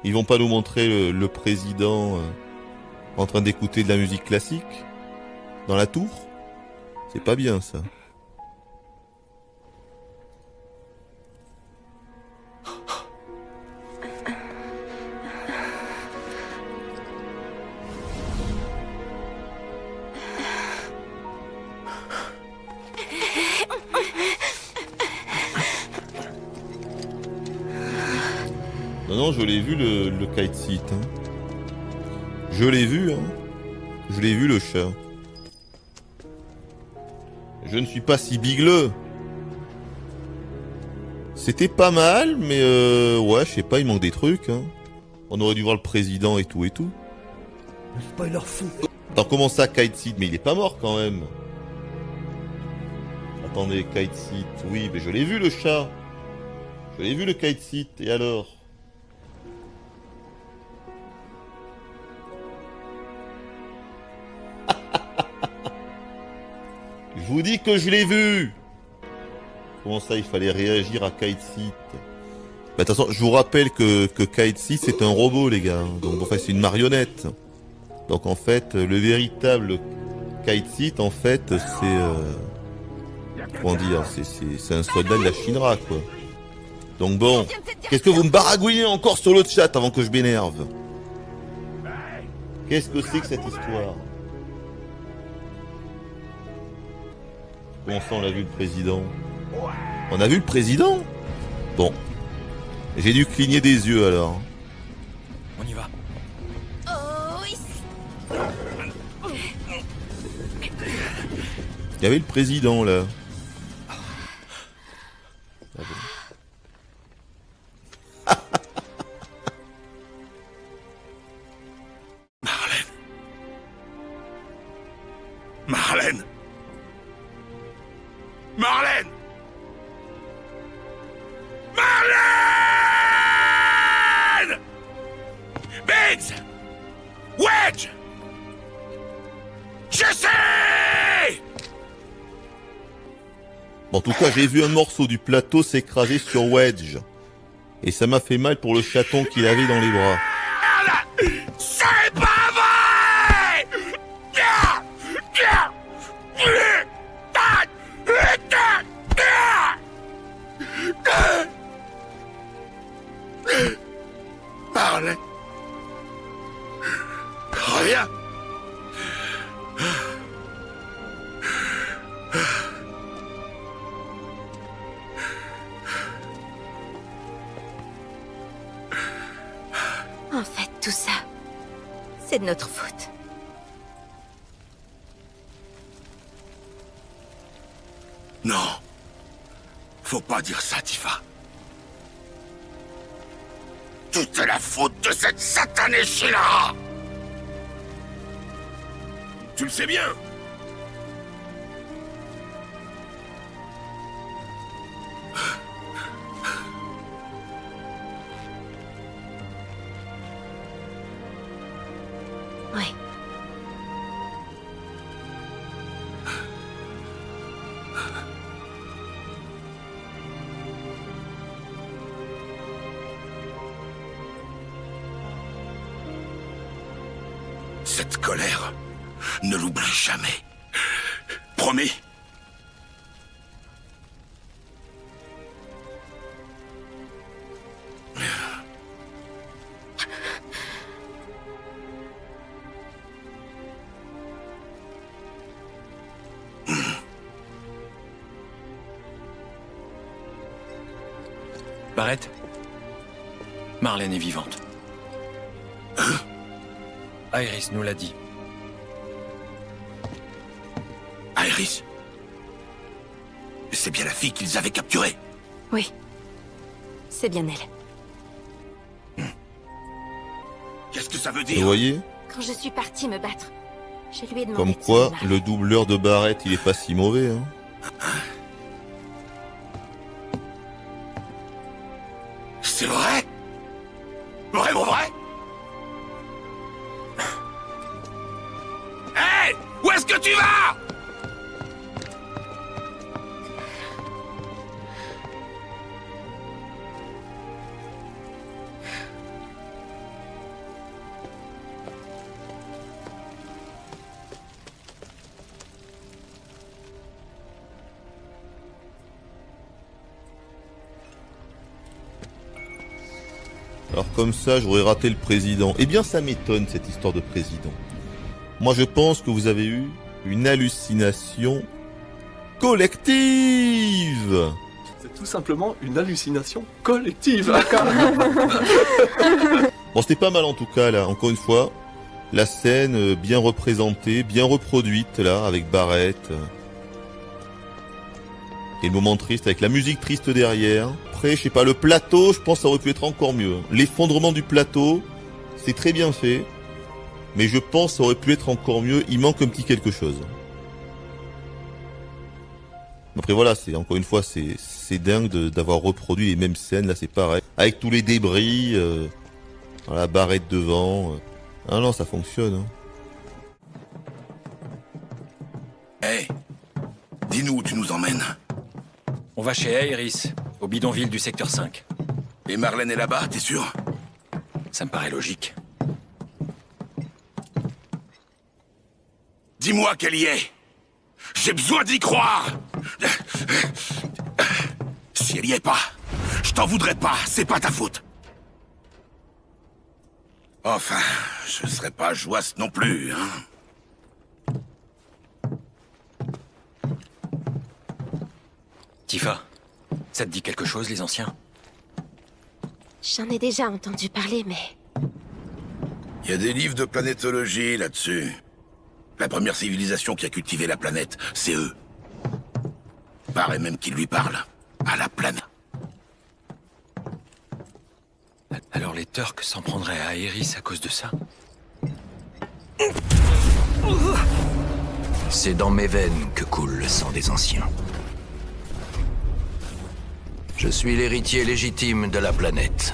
Ils vont pas nous montrer le président en train d'écouter de la musique classique dans la tour? C'est pas bien ça. Non, je l'ai vu le kite seat. Hein. Je l'ai vu, hein. Je l'ai vu le chat. Je ne suis pas si bigleux. C'était pas mal, mais ouais, je sais pas, il manque des trucs. Hein. On aurait dû voir le président et tout et tout. Spoiler fou. Attends, comment ça, kite seat? Mais il est pas mort quand même. Attendez, kite seat. Oui, mais je l'ai vu le chat. Je l'ai vu le kite seat. Et alors? Je vous dis que je l'ai vu. Comment ça, il fallait réagir à Kite Seat? Bah, de toute façon, je vous rappelle que Kite Seat, c'est un robot, les gars. Donc, enfin, c'est une marionnette. Donc, en fait, le véritable Kite Seat, en fait, c'est... comment dire? C'est un soldat de la Shinra, quoi. Donc bon, qu'est-ce que vous me baragouinez encore sur le chat avant que je m'énerve? Qu'est-ce que c'est que cette histoire? Comment ça, on a vu le président? On a vu le président? Bon. J'ai dû cligner des yeux alors. On y va. Il y avait le président là. Ah bon. Marlène! Marlène! Marlène! Biggs! Wedge! Jesse! En tout cas, j'ai vu un morceau du plateau s'écraser sur Wedge. Et ça m'a fait mal pour le chaton qu'il avait dans les bras. C'est pas vrai! Marlène! Reviens! En fait, tout ça, c'est de notre faute. Non. Faut pas dire ça, Tifa. Tout est la faute de cette satanée Shinra! Tu le sais bien! Ouais. Cette colère, ne l'oublie jamais. Promis? Barrett? Marlène est vivante. Iris nous l'a dit. Iris? C'est bien la fille qu'ils avaient capturée. Oui. C'est bien elle. Qu'est-ce que ça veut Vous dire? voyez? Quand je suis partie me battre, je lui ai demandé Comme de quoi, se débarrasser. le doubleur de Barrett, il est pas si mauvais, hein. C'est vrai? Vraiment vrai? Hey! Où est-ce que tu vas? Alors comme ça, j'aurais raté le président. Eh bien, ça m'étonne, cette histoire de président. Moi, je pense que vous avez eu une hallucination collective. C'est tout simplement une hallucination collective. Bon, c'était pas mal en tout cas, là. Encore une fois, la scène bien représentée, bien reproduite, là, avec Barrett. Et le moment triste, avec la musique triste derrière. Après, je sais pas, le plateau, je pense que ça aurait pu être encore mieux. L'effondrement du plateau, c'est très bien fait. Mais je pense que ça aurait pu être encore mieux. Il manque un petit quelque chose. Après voilà, c'est encore une fois, c'est dingue d'avoir reproduit les mêmes scènes. Là, c'est pareil. Avec tous les débris, voilà, Barrett devant. Ah non, ça fonctionne. Hein. Hey! emmène? On va chez Aeris, au bidonville du secteur 5. Et Marlène est là-bas, t'es sûr? Ça me paraît logique. Dis-moi qu'elle y est. J'ai besoin d'y croire. Si elle y est pas, je t'en voudrais pas, c'est pas ta faute. Enfin, je serais pas jouasse non plus, hein. Tifa, ça te dit quelque chose, les anciens? J'en ai déjà entendu parler, mais... Il y a des livres de planétologie là-dessus. La première civilisation qui a cultivé la planète, c'est eux. Paraît même qu'ils lui parlent. À la planète. Alors les Turks s'en prendraient à Aeris à cause de ça? C'est dans mes veines que coule le sang des anciens. Je suis l'héritier légitime de la planète.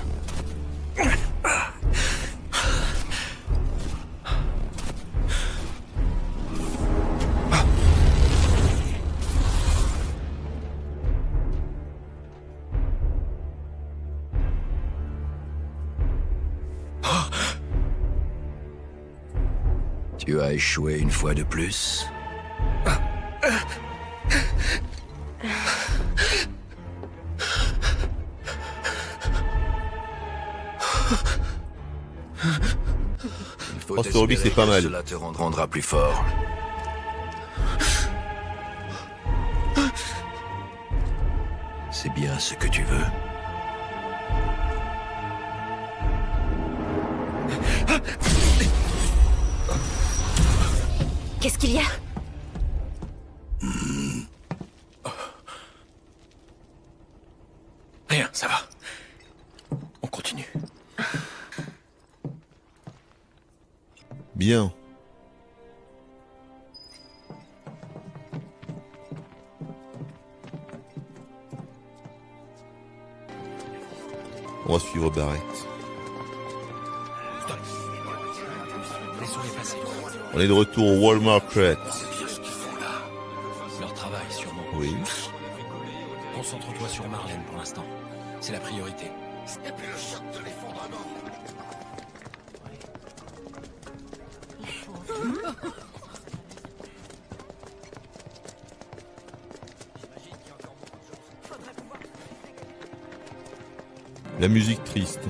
Tu as échoué une fois de plus. Oh, ce Rubik, c'est pas mal. Cela te rendra plus fort. C'est bien ce que tu veux. Qu'est-ce qu'il y a? Rien, ça va. On continue. Bien. On va suivre Barrett. On est de retour au Walmart Market. Leur travail, sûrement. Oui. Concentre-toi sur Marlène pour l'instant. C'est la priorité. Et puis le choc de l'effondrement. La musique triste.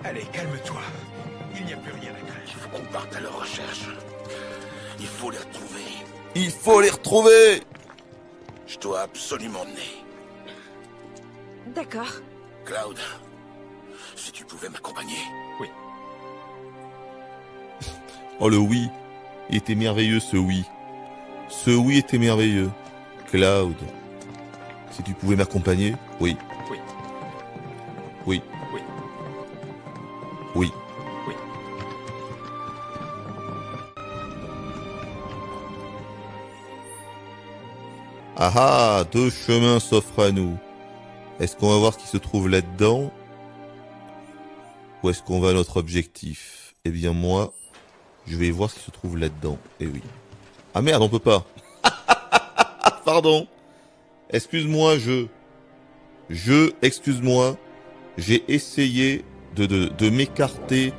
Allez, calme-toi. Il n'y a plus rien à craindre. Il faut qu'on parte à leur recherche. Il faut les retrouver. Il faut les retrouver! Je dois absolument mener. D'accord. Cloud, si tu pouvais m'accompagner. Oui. Oh, le oui. Il était merveilleux, ce oui. Ce oui était merveilleux. Cloud. Si tu pouvais m'accompagner? Oui. Oui. Oui. Oui. Oui. Oui. Ah ah, deux chemins s'offrent à nous. Est-ce qu'on va voir ce qui se trouve là-dedans? Ou est-ce qu'on va à notre objectif? Eh bien moi, je vais voir ce qui se trouve là-dedans. Eh oui. Ah merde, on peut pas. Pardon. Excuse-moi, excuse-moi, j'ai essayé de m'écarter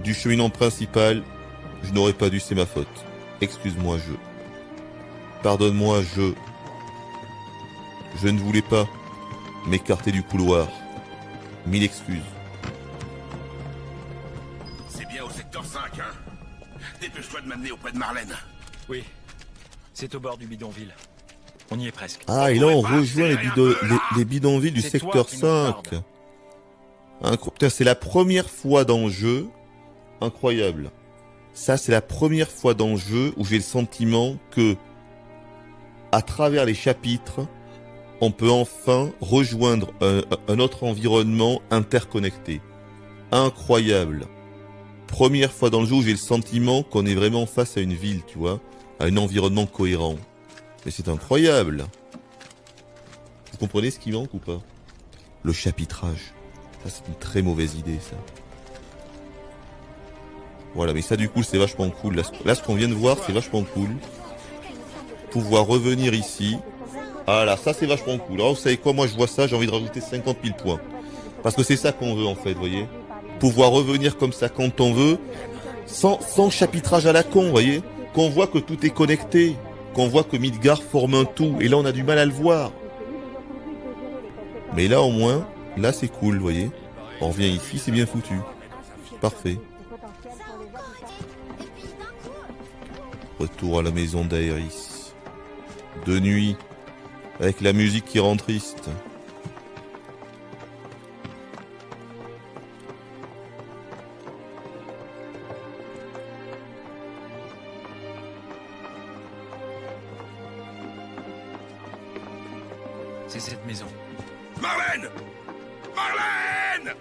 du cheminement principal. Je n'aurais pas dû, c'est ma faute. Excuse-moi, pardonne-moi, je ne voulais pas m'écarter du couloir. Mille excuses. C'est bien au secteur 5, hein? Dépêche-toi de m'amener auprès de Marlène. Oui. C'est au bord du bidonville. On y est presque. Ah, et là on rejoint les bidonvilles du C'est secteur toi qui nous 5. Putain, c'est la première fois dans le jeu. Incroyable. Ça, c'est la première fois dans le jeu où j'ai le sentiment que, à travers les chapitres, on peut enfin rejoindre un autre environnement interconnecté. Incroyable. Première fois dans le jeu où j'ai le sentiment qu'on est vraiment face à une ville, tu vois, à un environnement cohérent. Mais c'est incroyable. Vous comprenez ce qui manque ou pas? Le chapitrage. Ça, c'est une très mauvaise idée, ça. Voilà, mais ça, du coup, c'est vachement cool. Là, ce qu'on vient de voir, c'est vachement cool. pouvoir revenir ici. Ah là, ça c'est vachement cool. Alors vous savez quoi, moi je vois ça, j'ai envie de rajouter 50 000 points. Parce que c'est ça qu'on veut en fait, vous voyez. Pouvoir revenir comme ça quand on veut, sans chapitrage à la con, vous voyez. Qu'on voit que tout est connecté, qu'on voit que Midgard forme un tout, et là on a du mal à le voir. Mais là au moins, là c'est cool, vous voyez. On revient ici, c'est bien foutu. Parfait. Retour à la maison d'Aerys. De nuit, avec la musique qui rend triste. C'est cette maison. Marlène! Marlène!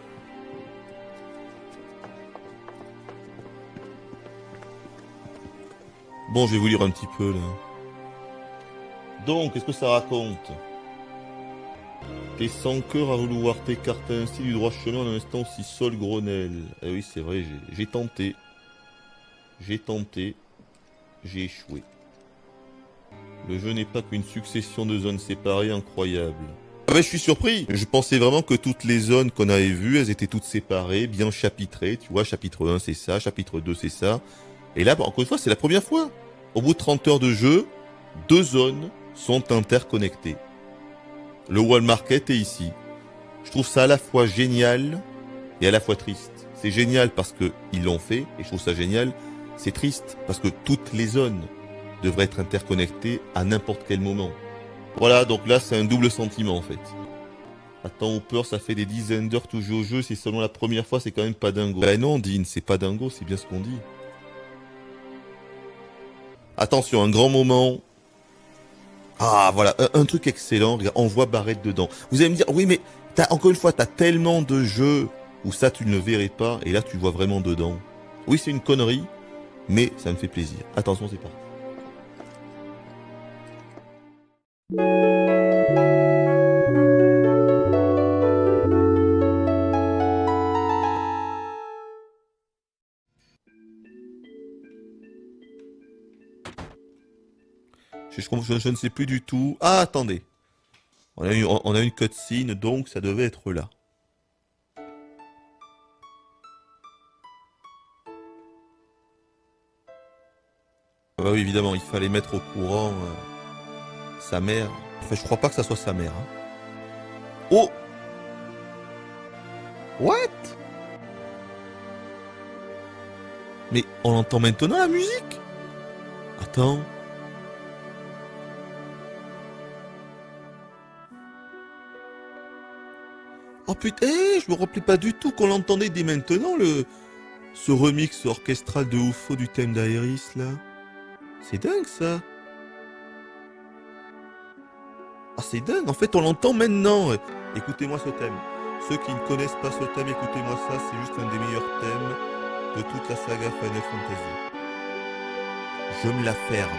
Bon, je vais vous lire un petit peu là. Donc, qu'est-ce que ça raconte? T'es sans cœur à vouloir t'écarter ainsi du droit chemin en un instant si seul Grenelle. Eh oui, c'est vrai, j'ai tenté. J'ai tenté. J'ai échoué. Le jeu n'est pas qu'une succession de zones séparées incroyables. Ah ben, je suis surpris. Je pensais vraiment que toutes les zones qu'on avait vues, elles étaient toutes séparées, bien chapitrées. Tu vois, chapitre 1 c'est ça, chapitre 2 c'est ça. Et là, encore une fois, c'est la première fois. Au bout de 30 heures de jeu, 2 zones sont interconnectées. Le Wall Market est ici. Je trouve ça à la fois génial et à la fois triste. C'est génial parce que ils l'ont fait, et je trouve ça génial. C'est triste parce que toutes les zones devraient être interconnectées à n'importe quel moment. Voilà, donc là, c'est un double sentiment en fait. Attends, Hopper, ça fait des dizaines d'heures que tu joues au jeu, c'est seulement la première fois, c'est quand même pas dingo. Ben non, Dean, c'est pas dingo, c'est bien ce qu'on dit. Attention, un grand moment. Ah, voilà, un truc excellent. Regarde, on voit Barrett dedans. Vous allez me dire, oui, mais encore une fois, t'as tellement de jeux où ça, tu ne le verrais pas, et là, tu vois vraiment dedans. Oui, c'est une connerie, mais ça me fait plaisir. Attention, c'est parti. Je ne sais plus du tout. Ah, attendez. On a une cutscene, donc ça devait être là. Ah bah oui, évidemment, il fallait mettre au courant sa mère. Enfin, je crois pas que ça soit sa mère. Hein. Oh! What? Mais on entend maintenant la musique? Attends. Oh putain, je me rappelais pas du tout qu'on l'entendait dès maintenant, ce remix orchestral de UFO du thème d'Aerys, là. C'est dingue, ça. Ah, c'est dingue, en fait, on l'entend maintenant. Écoutez-moi ce thème. Ceux qui ne connaissent pas ce thème, écoutez-moi ça, c'est juste un des meilleurs thèmes de toute la saga Final Fantasy. Je me la ferme.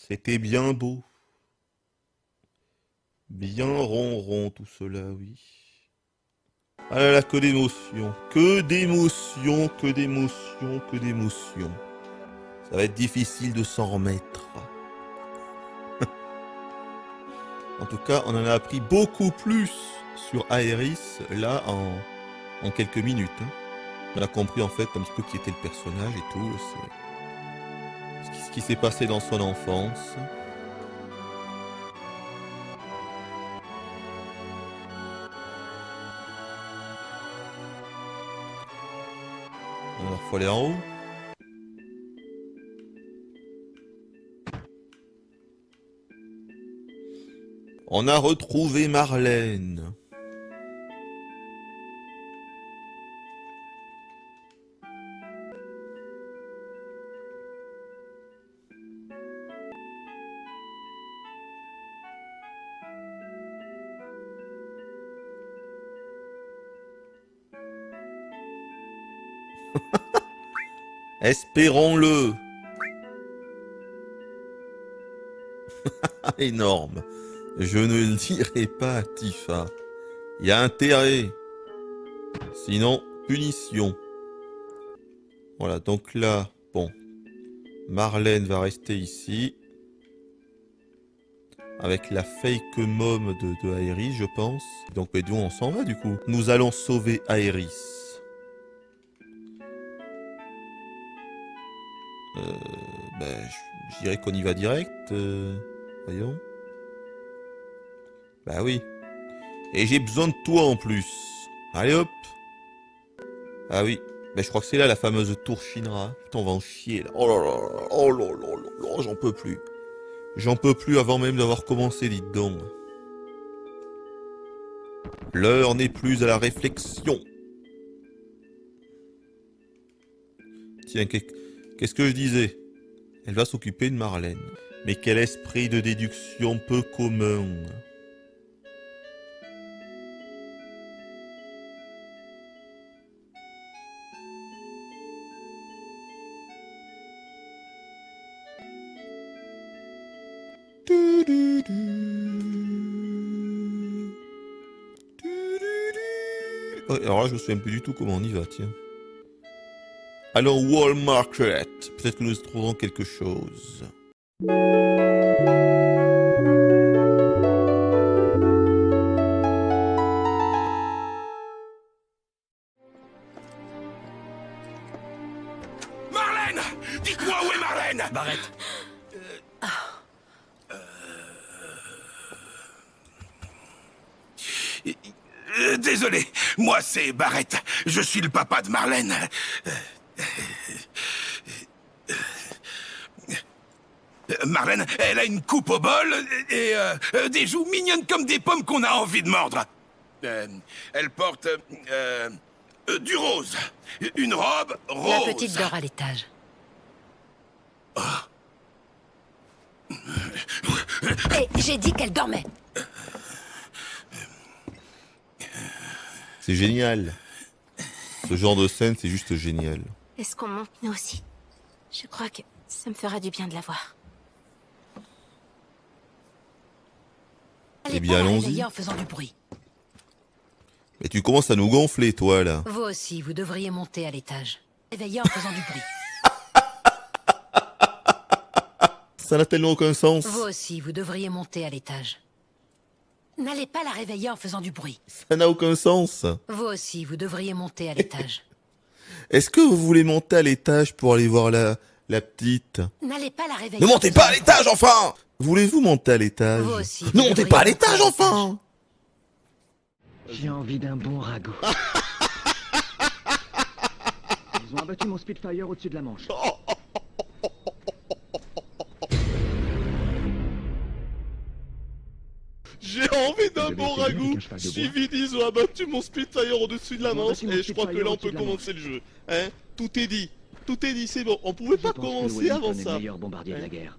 C'était bien beau. Bien ronron tout cela, oui. Ah là là, que d'émotions. Que d'émotions, que d'émotions, que d'émotions. Ça va être difficile de s'en remettre. En tout cas, on en a appris beaucoup plus sur Aerys, là, en quelques minutes. Hein. On a compris, en fait, un petit peu qui était le personnage et tout. C'est ce qui s'est passé dans son enfance. Alors, faut aller en haut. On a retrouvé Marlène. Espérons-le. Énorme. Je ne le dirai pas à Tifa. Il y a intérêt. Sinon, punition. Voilà, donc là, bon. Marlène va rester ici. Avec la fake mom de Aerys, je pense. Donc, mais d'où on s'en va, du coup? Nous allons sauver Aerys. Je dirais qu'on y va direct. Voyons. Bah oui. Et j'ai besoin de toi en plus. Allez hop. Ah oui. Bah je crois que c'est là la fameuse tour Shinra. Putain, on va en chier là. Oh là là. Oh là là là. J'en peux plus. J'en peux plus avant même d'avoir commencé, dites donc. L'heure n'est plus à la réflexion. Tiens, qu'est-ce que je disais? Elle va s'occuper de Marlène. Mais quel esprit de déduction peu commun. Oh, alors là, je me souviens plus du tout comment on y va, tiens. Allons Wall Market. Peut-être que nous trouverons quelque chose. Marlène! Dites-moi où est Marlène! Barrett. Désolé, moi c'est Barrett. Je suis le papa de Marlène. Marlène, elle a une coupe au bol et des joues mignonnes comme des pommes qu'on a envie de mordre. Elle porte du rose. Une robe rose. La petite dort à l'étage. Hé, j'ai dit qu'elle dormait. C'est génial. Ce genre de scène, c'est juste génial. Est-ce qu'on monte nous aussi? Je crois que ça me fera du bien de la voir. Eh bien, allons-y. En faisant du bruit. Mais tu commences à nous gonfler, toi, là. Vous aussi, vous devriez monter à l'étage. Réveillez en faisant du bruit. Ça n'a tellement aucun sens. Vous aussi, vous devriez monter à l'étage. N'allez pas la réveiller en faisant du bruit. Ça n'a aucun sens. Vous aussi, vous devriez monter à l'étage. Est-ce que vous voulez monter à l'étage pour aller voir la petite? N'allez pas la réveiller. Ne montez pas à l'étage, enfin! Voulez-vous monter à l'étage? Vous aussi, Ne montez pas à l'étage, enfin! J'ai envie d'un bon ragoût. Ils ont abattu mon Spitfire au-dessus de la Manche. J'ai envie d'un bon ragoût. Suivi ils ont abattu mon Spitfire au-dessus de la Manche. Et je crois que là, on peut commencer le jeu. Hein? Tout est dit. Tout est dit, c'est bon. On pouvait pas commencer avant ça.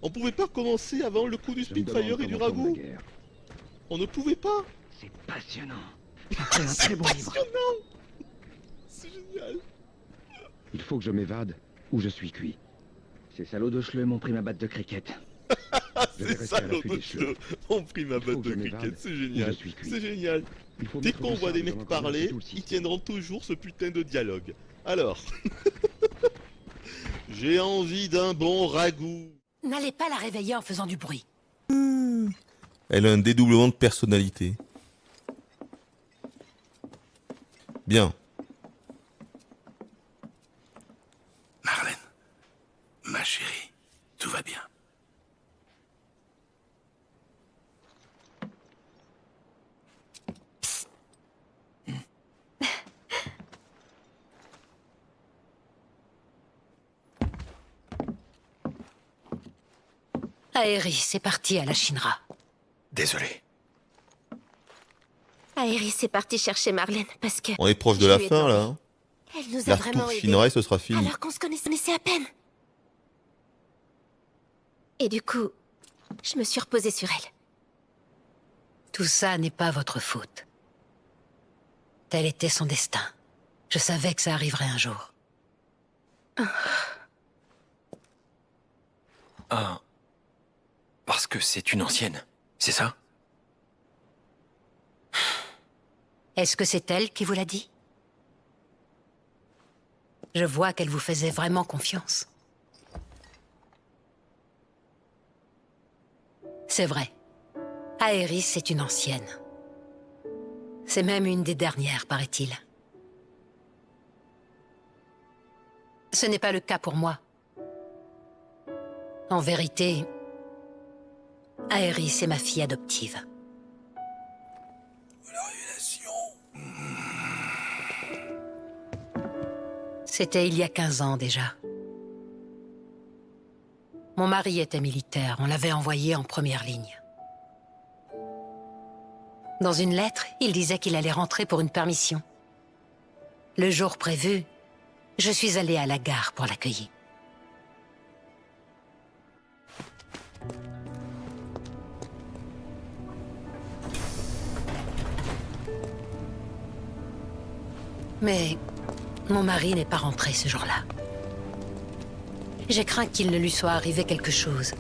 On pouvait pas commencer avant le coup du Spitfire et du ragoût. On ne pouvait pas. C'est passionnant. C'est un très bon livre. C'est génial. Il faut que je m'évade ou je suis cuit. Ces salauds de chleux m'ont pris ma batte de cricket. C'est ça l'autre jeu. On pris ma botte de cricket, c'est génial. C'est génial. Dès qu'on voit des mecs parler, ils tiendront toujours ce putain de dialogue. Alors, j'ai envie d'un bon ragoût. N'allez pas la réveiller en faisant du bruit. Elle a un dédoublement de personnalité. Bien. Marlène, ma chérie, tout va bien. Aéris est parti à la Shinra. Désolé. Aéris est partie chercher Marlène parce que... On est proche de la fin, là. Hein. Elle nous a La vraiment retour aidés. Shinra, ce sera fini. Alors qu'on se connaissait à peine. Et du coup, je me suis reposée sur elle. Tout ça n'est pas votre faute. Tel était son destin. Je savais que ça arriverait un jour. Ah. Parce que c'est une ancienne, c'est ça? Est-ce que c'est elle qui vous l'a dit? Je vois qu'elle vous faisait vraiment confiance. C'est vrai. Aéris est une ancienne. C'est même une des dernières, paraît-il. Ce n'est pas le cas pour moi. En vérité, Aéris est ma fille adoptive. C'était il y a 15 ans déjà. Mon mari était militaire, on l'avait envoyé en première ligne. Dans une lettre, il disait qu'il allait rentrer pour une permission. Le jour prévu, je suis allée à la gare pour l'accueillir. Mais mon mari n'est pas rentré ce jour-là. J'ai craint qu'il ne lui soit arrivé quelque chose.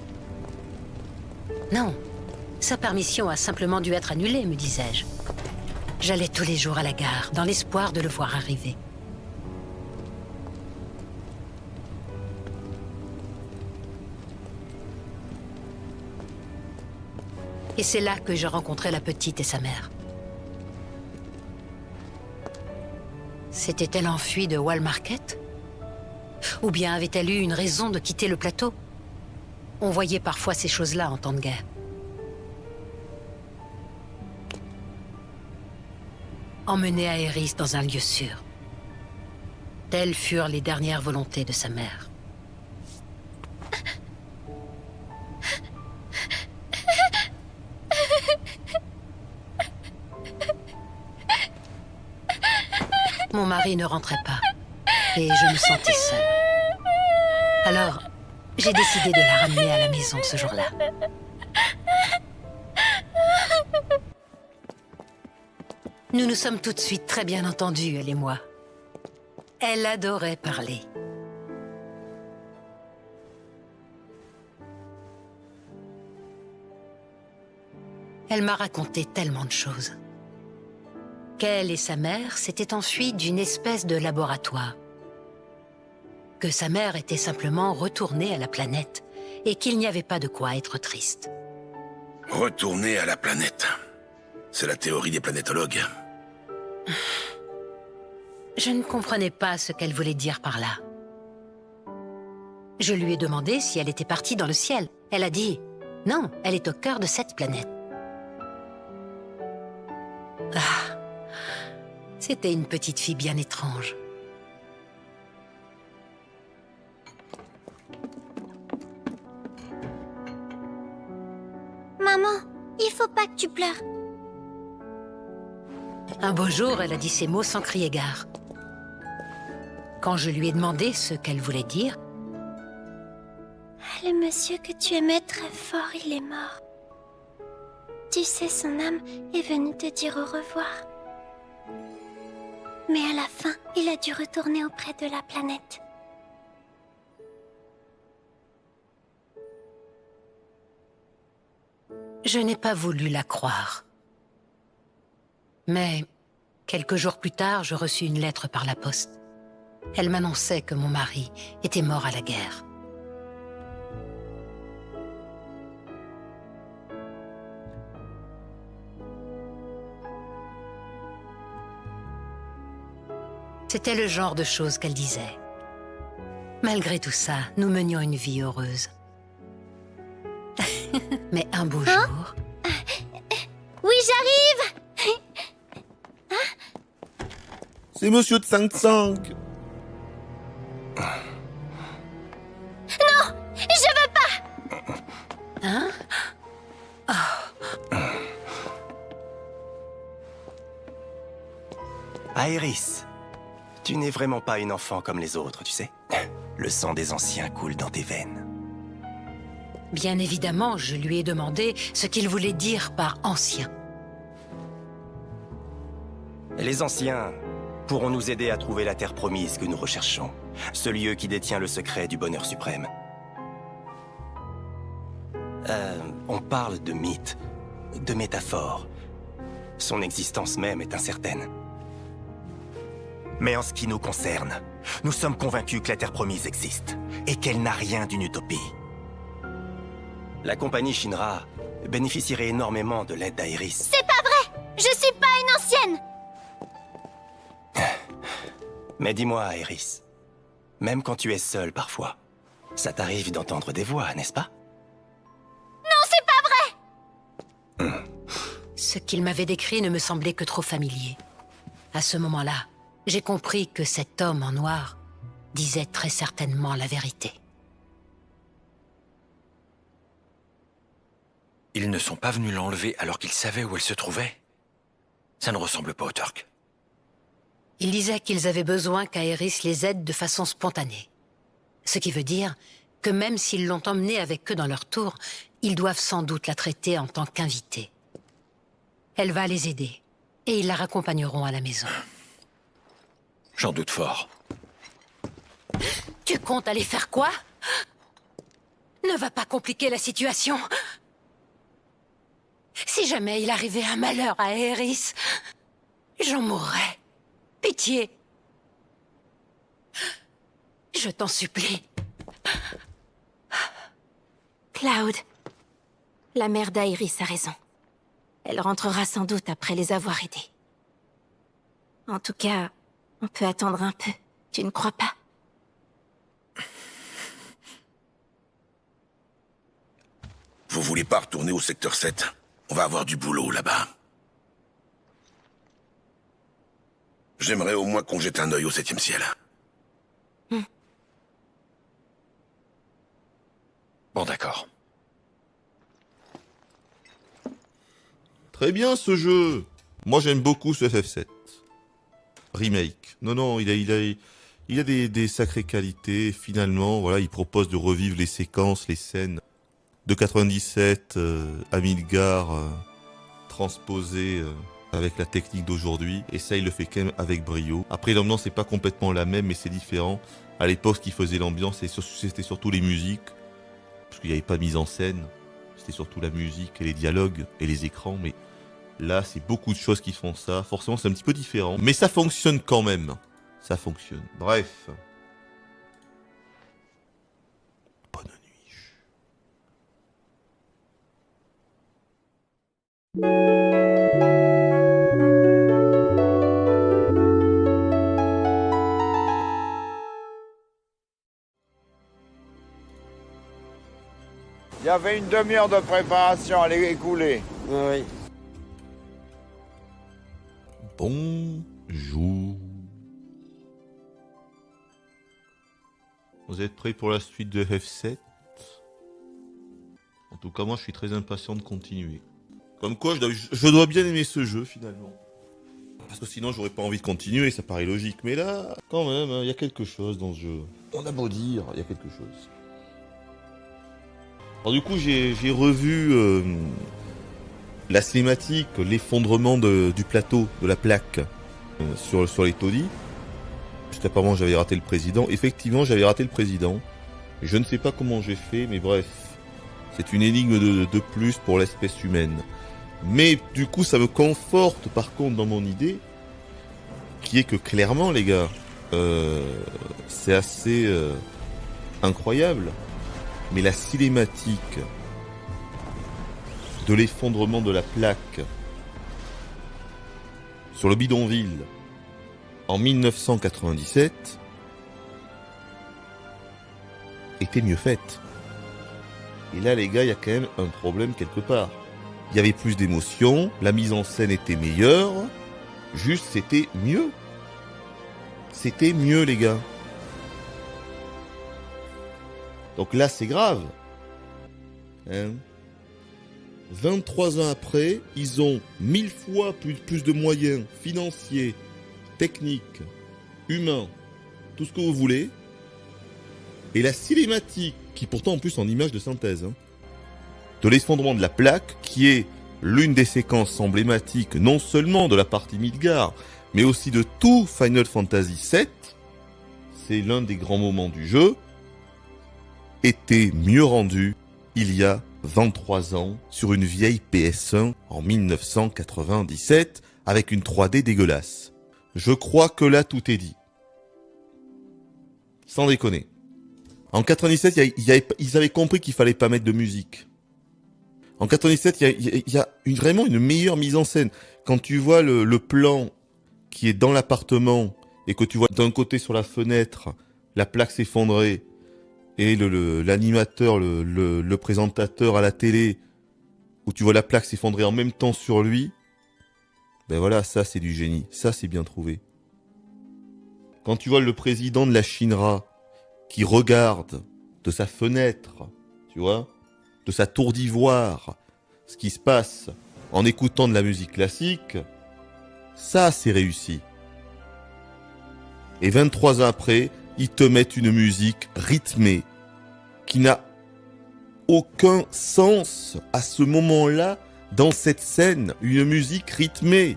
Non, sa permission a simplement dû être annulée, me disais-je. J'allais tous les jours à la gare, dans l'espoir de le voir arriver. Et c'est là que je rencontrai la petite et sa mère. S'était-elle enfuie de Wall Market? Ou bien avait-elle eu une raison de quitter le plateau? On voyait parfois ces choses-là en temps de guerre. Emmener Aéris dans un lieu sûr. Telles furent les dernières volontés de sa mère. Mon mari ne rentrait pas, et je me sentais seule. Alors, j'ai décidé de la ramener à la maison ce jour-là. Nous nous sommes tout de suite très bien entendus, elle et moi. Elle adorait parler. Elle m'a raconté tellement de choses. Qu'elle et sa mère s'étaient enfuies d'une espèce de laboratoire. Que sa mère était simplement retournée à la planète et qu'il n'y avait pas de quoi être triste. Retourner à la planète. C'est la théorie des planétologues. Je ne comprenais pas ce qu'elle voulait dire par là. Je lui ai demandé si elle était partie dans le ciel. Elle a dit « Non, elle est au cœur de cette planète. » Ah, c'était une petite fille bien étrange. Maman, il faut pas que tu pleures. Un beau jour, elle a dit ces mots sans crier gare. Quand je lui ai demandé ce qu'elle voulait dire... Le monsieur que tu aimais très fort, il est mort. Tu sais, son âme est venue te dire au revoir. Mais à la fin, il a dû retourner auprès de la planète. Je n'ai pas voulu la croire. Mais, quelques jours plus tard, je reçus une lettre par la poste. Elle m'annonçait que mon mari était mort à la guerre. C'était le genre de choses qu'elle disait. Malgré tout ça, nous menions une vie heureuse. Mais un beau jour... Oui, j'arrive. C'est Monsieur de 5-5. Non, je veux pas. Hein? Aerys, tu n'es vraiment pas une enfant comme les autres, tu sais. Le sang des anciens coule dans tes veines. Bien évidemment, je lui ai demandé ce qu'il voulait dire par « ancien ». Les anciens pourront nous aider à trouver la terre promise que nous recherchons. Ce lieu qui détient le secret du bonheur suprême. On parle de mythes, de métaphores. Son existence même est incertaine. Mais en ce qui nous concerne, nous sommes convaincus que la terre promise existe et qu'elle n'a rien d'une utopie. La compagnie Shinra bénéficierait énormément de l'aide d'Aerys. C'est pas vrai. Je suis pas une ancienne. Mais dis-moi, Aerys, même quand tu es seule parfois, ça t'arrive d'entendre des voix, n'est-ce pas? Non, c'est pas vrai. Ce qu'il m'avait décrit ne me semblait que trop familier. À ce moment-là, j'ai compris que cet homme en noir disait très certainement la vérité. Ils ne sont pas venus l'enlever alors qu'ils savaient où elle se trouvait? Ça ne ressemble pas aux Turcs. Ils disaient qu'ils avaient besoin qu'Aerys les aide de façon spontanée. Ce qui veut dire que même s'ils l'ont emmenée avec eux dans leur tour, ils doivent sans doute la traiter en tant qu'invitée. Elle va les aider, et ils la raccompagneront à la maison. J'en doute fort. Tu comptes aller faire quoi? Ne va pas compliquer la situation. Si jamais il arrivait un malheur à Aerys, j'en mourrais. Pitié. Je t'en supplie. Cloud. La mère d'Aerys a raison. Elle rentrera sans doute après les avoir aidés. En tout cas, on peut attendre un peu. Tu ne crois pas? Vous voulez pas retourner au secteur 7? On va avoir du boulot là-bas. J'aimerais au moins qu'on jette un œil au 7e ciel. Bon, d'accord. Très bien ce jeu. Moi j'aime beaucoup ce FF7. Remake. Non, il a des sacrées qualités. Finalement, voilà, il propose de revivre les séquences, les scènes de 97 à Midgar, transposées avec la technique d'aujourd'hui. Et ça, il le fait quand même avec brio. Après, l'ambiance n'est pas complètement la même, mais c'est différent. À l'époque, ce qui faisait l'ambiance, c'était surtout les musiques. Parce qu'il n'y avait pas de mise en scène. C'était surtout la musique et les dialogues et les écrans. Mais là, c'est beaucoup de choses qui font ça. Forcément, c'est un petit peu différent. Mais ça fonctionne quand même. Ça fonctionne. Bref. Bonne nuit. Il y avait une demi-heure de préparation, elle est écoulée. Oui. Bonjour. Vous êtes prêts pour la suite de F7? En tout cas, moi, je suis très impatient de continuer. Comme quoi, je dois bien aimer ce jeu, finalement. Parce que sinon, j'aurais pas envie de continuer, ça paraît logique. Mais là, quand même, il y a quelque chose dans ce jeu. On a beau dire, il y a quelque chose. Alors du coup, j'ai revu la cinématique, l'effondrement du plateau, de la plaque sur les taudis. Juste apparemment, j'avais raté le président. Effectivement, j'avais raté le président. Je ne sais pas comment j'ai fait, mais bref. C'est une énigme de plus pour l'espèce humaine. Mais du coup, ça me conforte par contre dans mon idée, qui est que clairement, les gars, c'est assez incroyable. Mais la cinématique de l'effondrement de la plaque sur le bidonville en 1997 était mieux faite. Et là, les gars, il y a quand même un problème quelque part. Il y avait plus d'émotion, la mise en scène était meilleure, juste c'était mieux. C'était mieux, les gars. Donc là, c'est grave. Hein? 23 ans après, ils ont 1000 fois plus de moyens financiers, techniques, humains, tout ce que vous voulez. Et la cinématique, qui pourtant en plus en image de synthèse, hein, de l'effondrement de la plaque, qui est l'une des séquences emblématiques non seulement de la partie Midgar, mais aussi de tout Final Fantasy VII, c'est l'un des grands moments du jeu, était mieux rendu il y a 23 ans sur une vieille PS1 en 1997 avec une 3D dégueulasse. Je crois que là tout est dit. Sans déconner. En 97, ils avaient compris qu'il fallait pas mettre de musique. En 97, il y a vraiment une meilleure mise en scène. Quand tu vois le plan qui est dans l'appartement et que tu vois d'un côté sur la fenêtre la plaque s'effondrer et l'animateur, le présentateur à la télé où tu vois la plaque s'effondrer en même temps sur lui, ben voilà, ça c'est du génie. Ça c'est bien trouvé. Quand tu vois le président de la Shinra qui regarde de sa fenêtre, tu vois, de sa tour d'ivoire, ce qui se passe en écoutant de la musique classique, ça c'est réussi. Et 23 ans après, ils te mettent une musique rythmée qui n'a aucun sens à ce moment-là dans cette scène, une musique rythmée.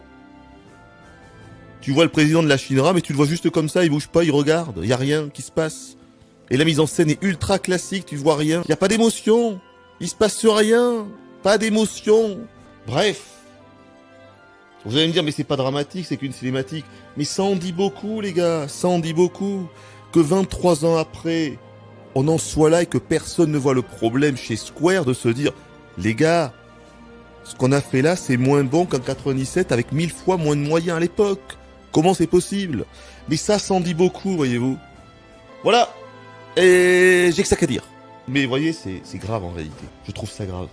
Tu vois le président de la Shinra, mais tu le vois juste comme ça, il bouge pas, il regarde, il y a rien qui se passe. Et la mise en scène est ultra classique, tu vois rien. Il y a pas d'émotion. Il se passe rien. Pas d'émotion. Bref. Vous allez me dire, mais c'est pas dramatique, c'est qu'une cinématique. Mais ça en dit beaucoup, les gars. Ça en dit beaucoup. Que 23 ans après, on en soit là et que personne ne voit le problème chez Square de se dire, les gars, ce qu'on a fait là, c'est moins bon qu'en 97 avec 1000 fois moins de moyens à l'époque. Comment c'est possible? Mais ça s'en dit beaucoup, voyez-vous. Voilà. Et j'ai que ça qu'à dire. Mais vous voyez, c'est grave en réalité. Je trouve ça grave.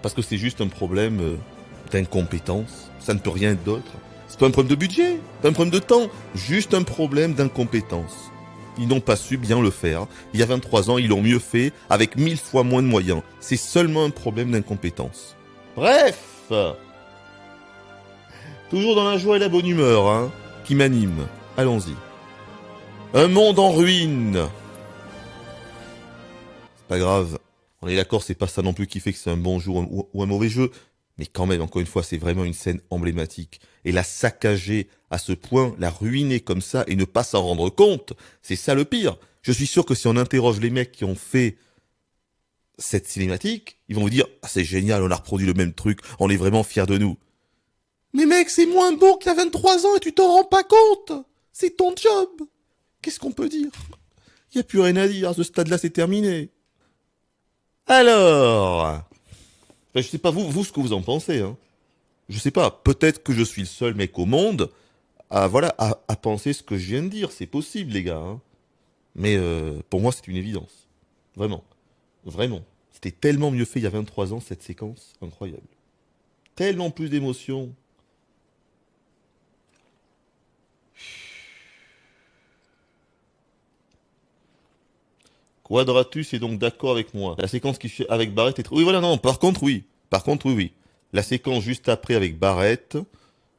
Parce que c'est juste un problème d'incompétence. Ça ne peut rien être d'autre. C'est pas un problème de budget, pas un problème de temps. Juste un problème d'incompétence. Ils n'ont pas su bien le faire. Il y a 23 ans, ils l'ont mieux fait avec 1000 fois moins de moyens. C'est seulement un problème d'incompétence. Bref. Toujours dans la joie et la bonne humeur, hein, qui m'anime. Allons-y. Un monde en ruine. Pas grave, on est d'accord, c'est pas ça non plus qui fait que c'est un bon jeu ou un mauvais jeu, mais quand même, encore une fois, c'est vraiment une scène emblématique. Et la saccager à ce point, la ruiner comme ça et ne pas s'en rendre compte, c'est ça le pire. Je suis sûr que si on interroge les mecs qui ont fait cette cinématique, ils vont vous dire « Ah, c'est génial, on a reproduit le même truc, on est vraiment fiers de nous. » Mais mec, c'est moins beau qu'il y a 23 ans et tu t'en rends pas compte. C'est ton job. Qu'est-ce qu'on peut dire? Il n'y a plus rien à dire, à ce stade-là, c'est terminé. Alors, je sais pas vous ce que vous en pensez. Hein. Je sais pas, peut-être que je suis le seul mec au monde à penser ce que je viens de dire. C'est possible, les gars. Hein. Mais pour moi, c'est une évidence. Vraiment. Vraiment. C'était tellement mieux fait il y a 23 ans, cette séquence. Incroyable. Tellement plus d'émotions. Quadratus est donc d'accord avec moi. La séquence qui fait avec Barrett est... Oui, voilà, non, par contre, oui. Oui. La séquence juste après avec Barrett,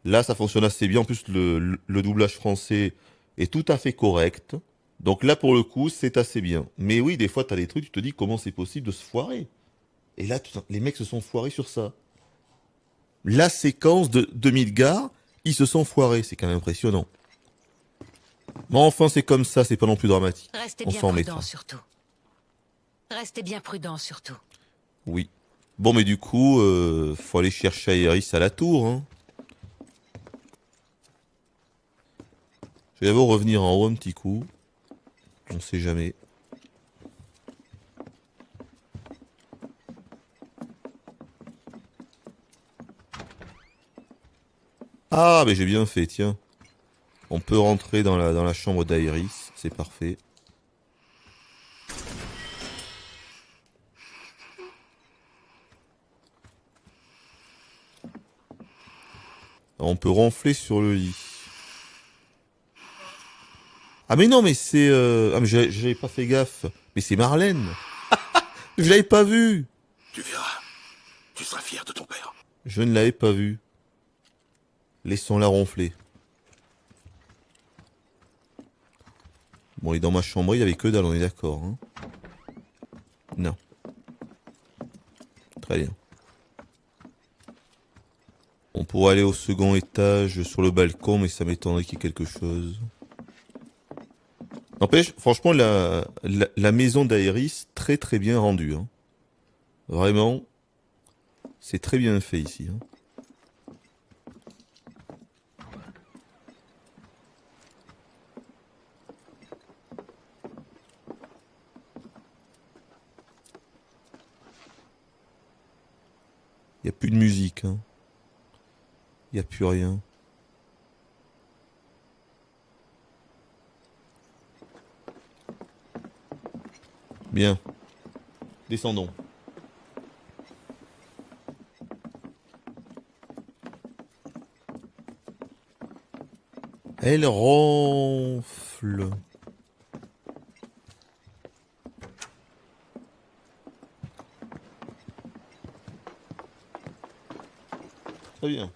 là, ça fonctionne assez bien. En plus, le doublage français est tout à fait correct. Donc là, pour le coup, c'est assez bien. Mais oui, des fois, t'as des trucs, tu te dis comment c'est possible de se foirer. Et là, les mecs se sont foirés sur ça. La séquence de Midgar, ils se sont foirés. C'est quand même impressionnant. Mais enfin, c'est comme ça, c'est pas non plus dramatique. Restez On bien s'en prudent, mettra. surtout. Restez bien prudent, surtout. Oui. Bon, mais du coup, faut aller chercher Aerys à la tour, hein. Je vais d'abord revenir en haut un petit coup. On sait jamais. Ah, mais j'ai bien fait, tiens. On peut rentrer dans la chambre d'Aerys, c'est parfait. On peut ronfler sur le lit. Ah mais non, mais c'est... Ah mais j'avais pas fait gaffe. Mais c'est Marlène. Je l'avais pas vue. Tu verras. Tu seras fier de ton père. Je ne l'avais pas vue. Laissons-la ronfler. Bon, et dans ma chambre, il y avait que dalle, on est d'accord, hein. Non. Très bien. On pourrait aller au second étage sur le balcon, mais ça m'étonnerait qu'il y ait quelque chose. N'empêche, franchement, la maison d'Aerys, très très bien rendue, hein. Vraiment, c'est très bien fait ici, hein. Il n'y a plus de musique, hein. Il n'y a plus rien. Bien. Descendons. Elle ronfle. Très bien.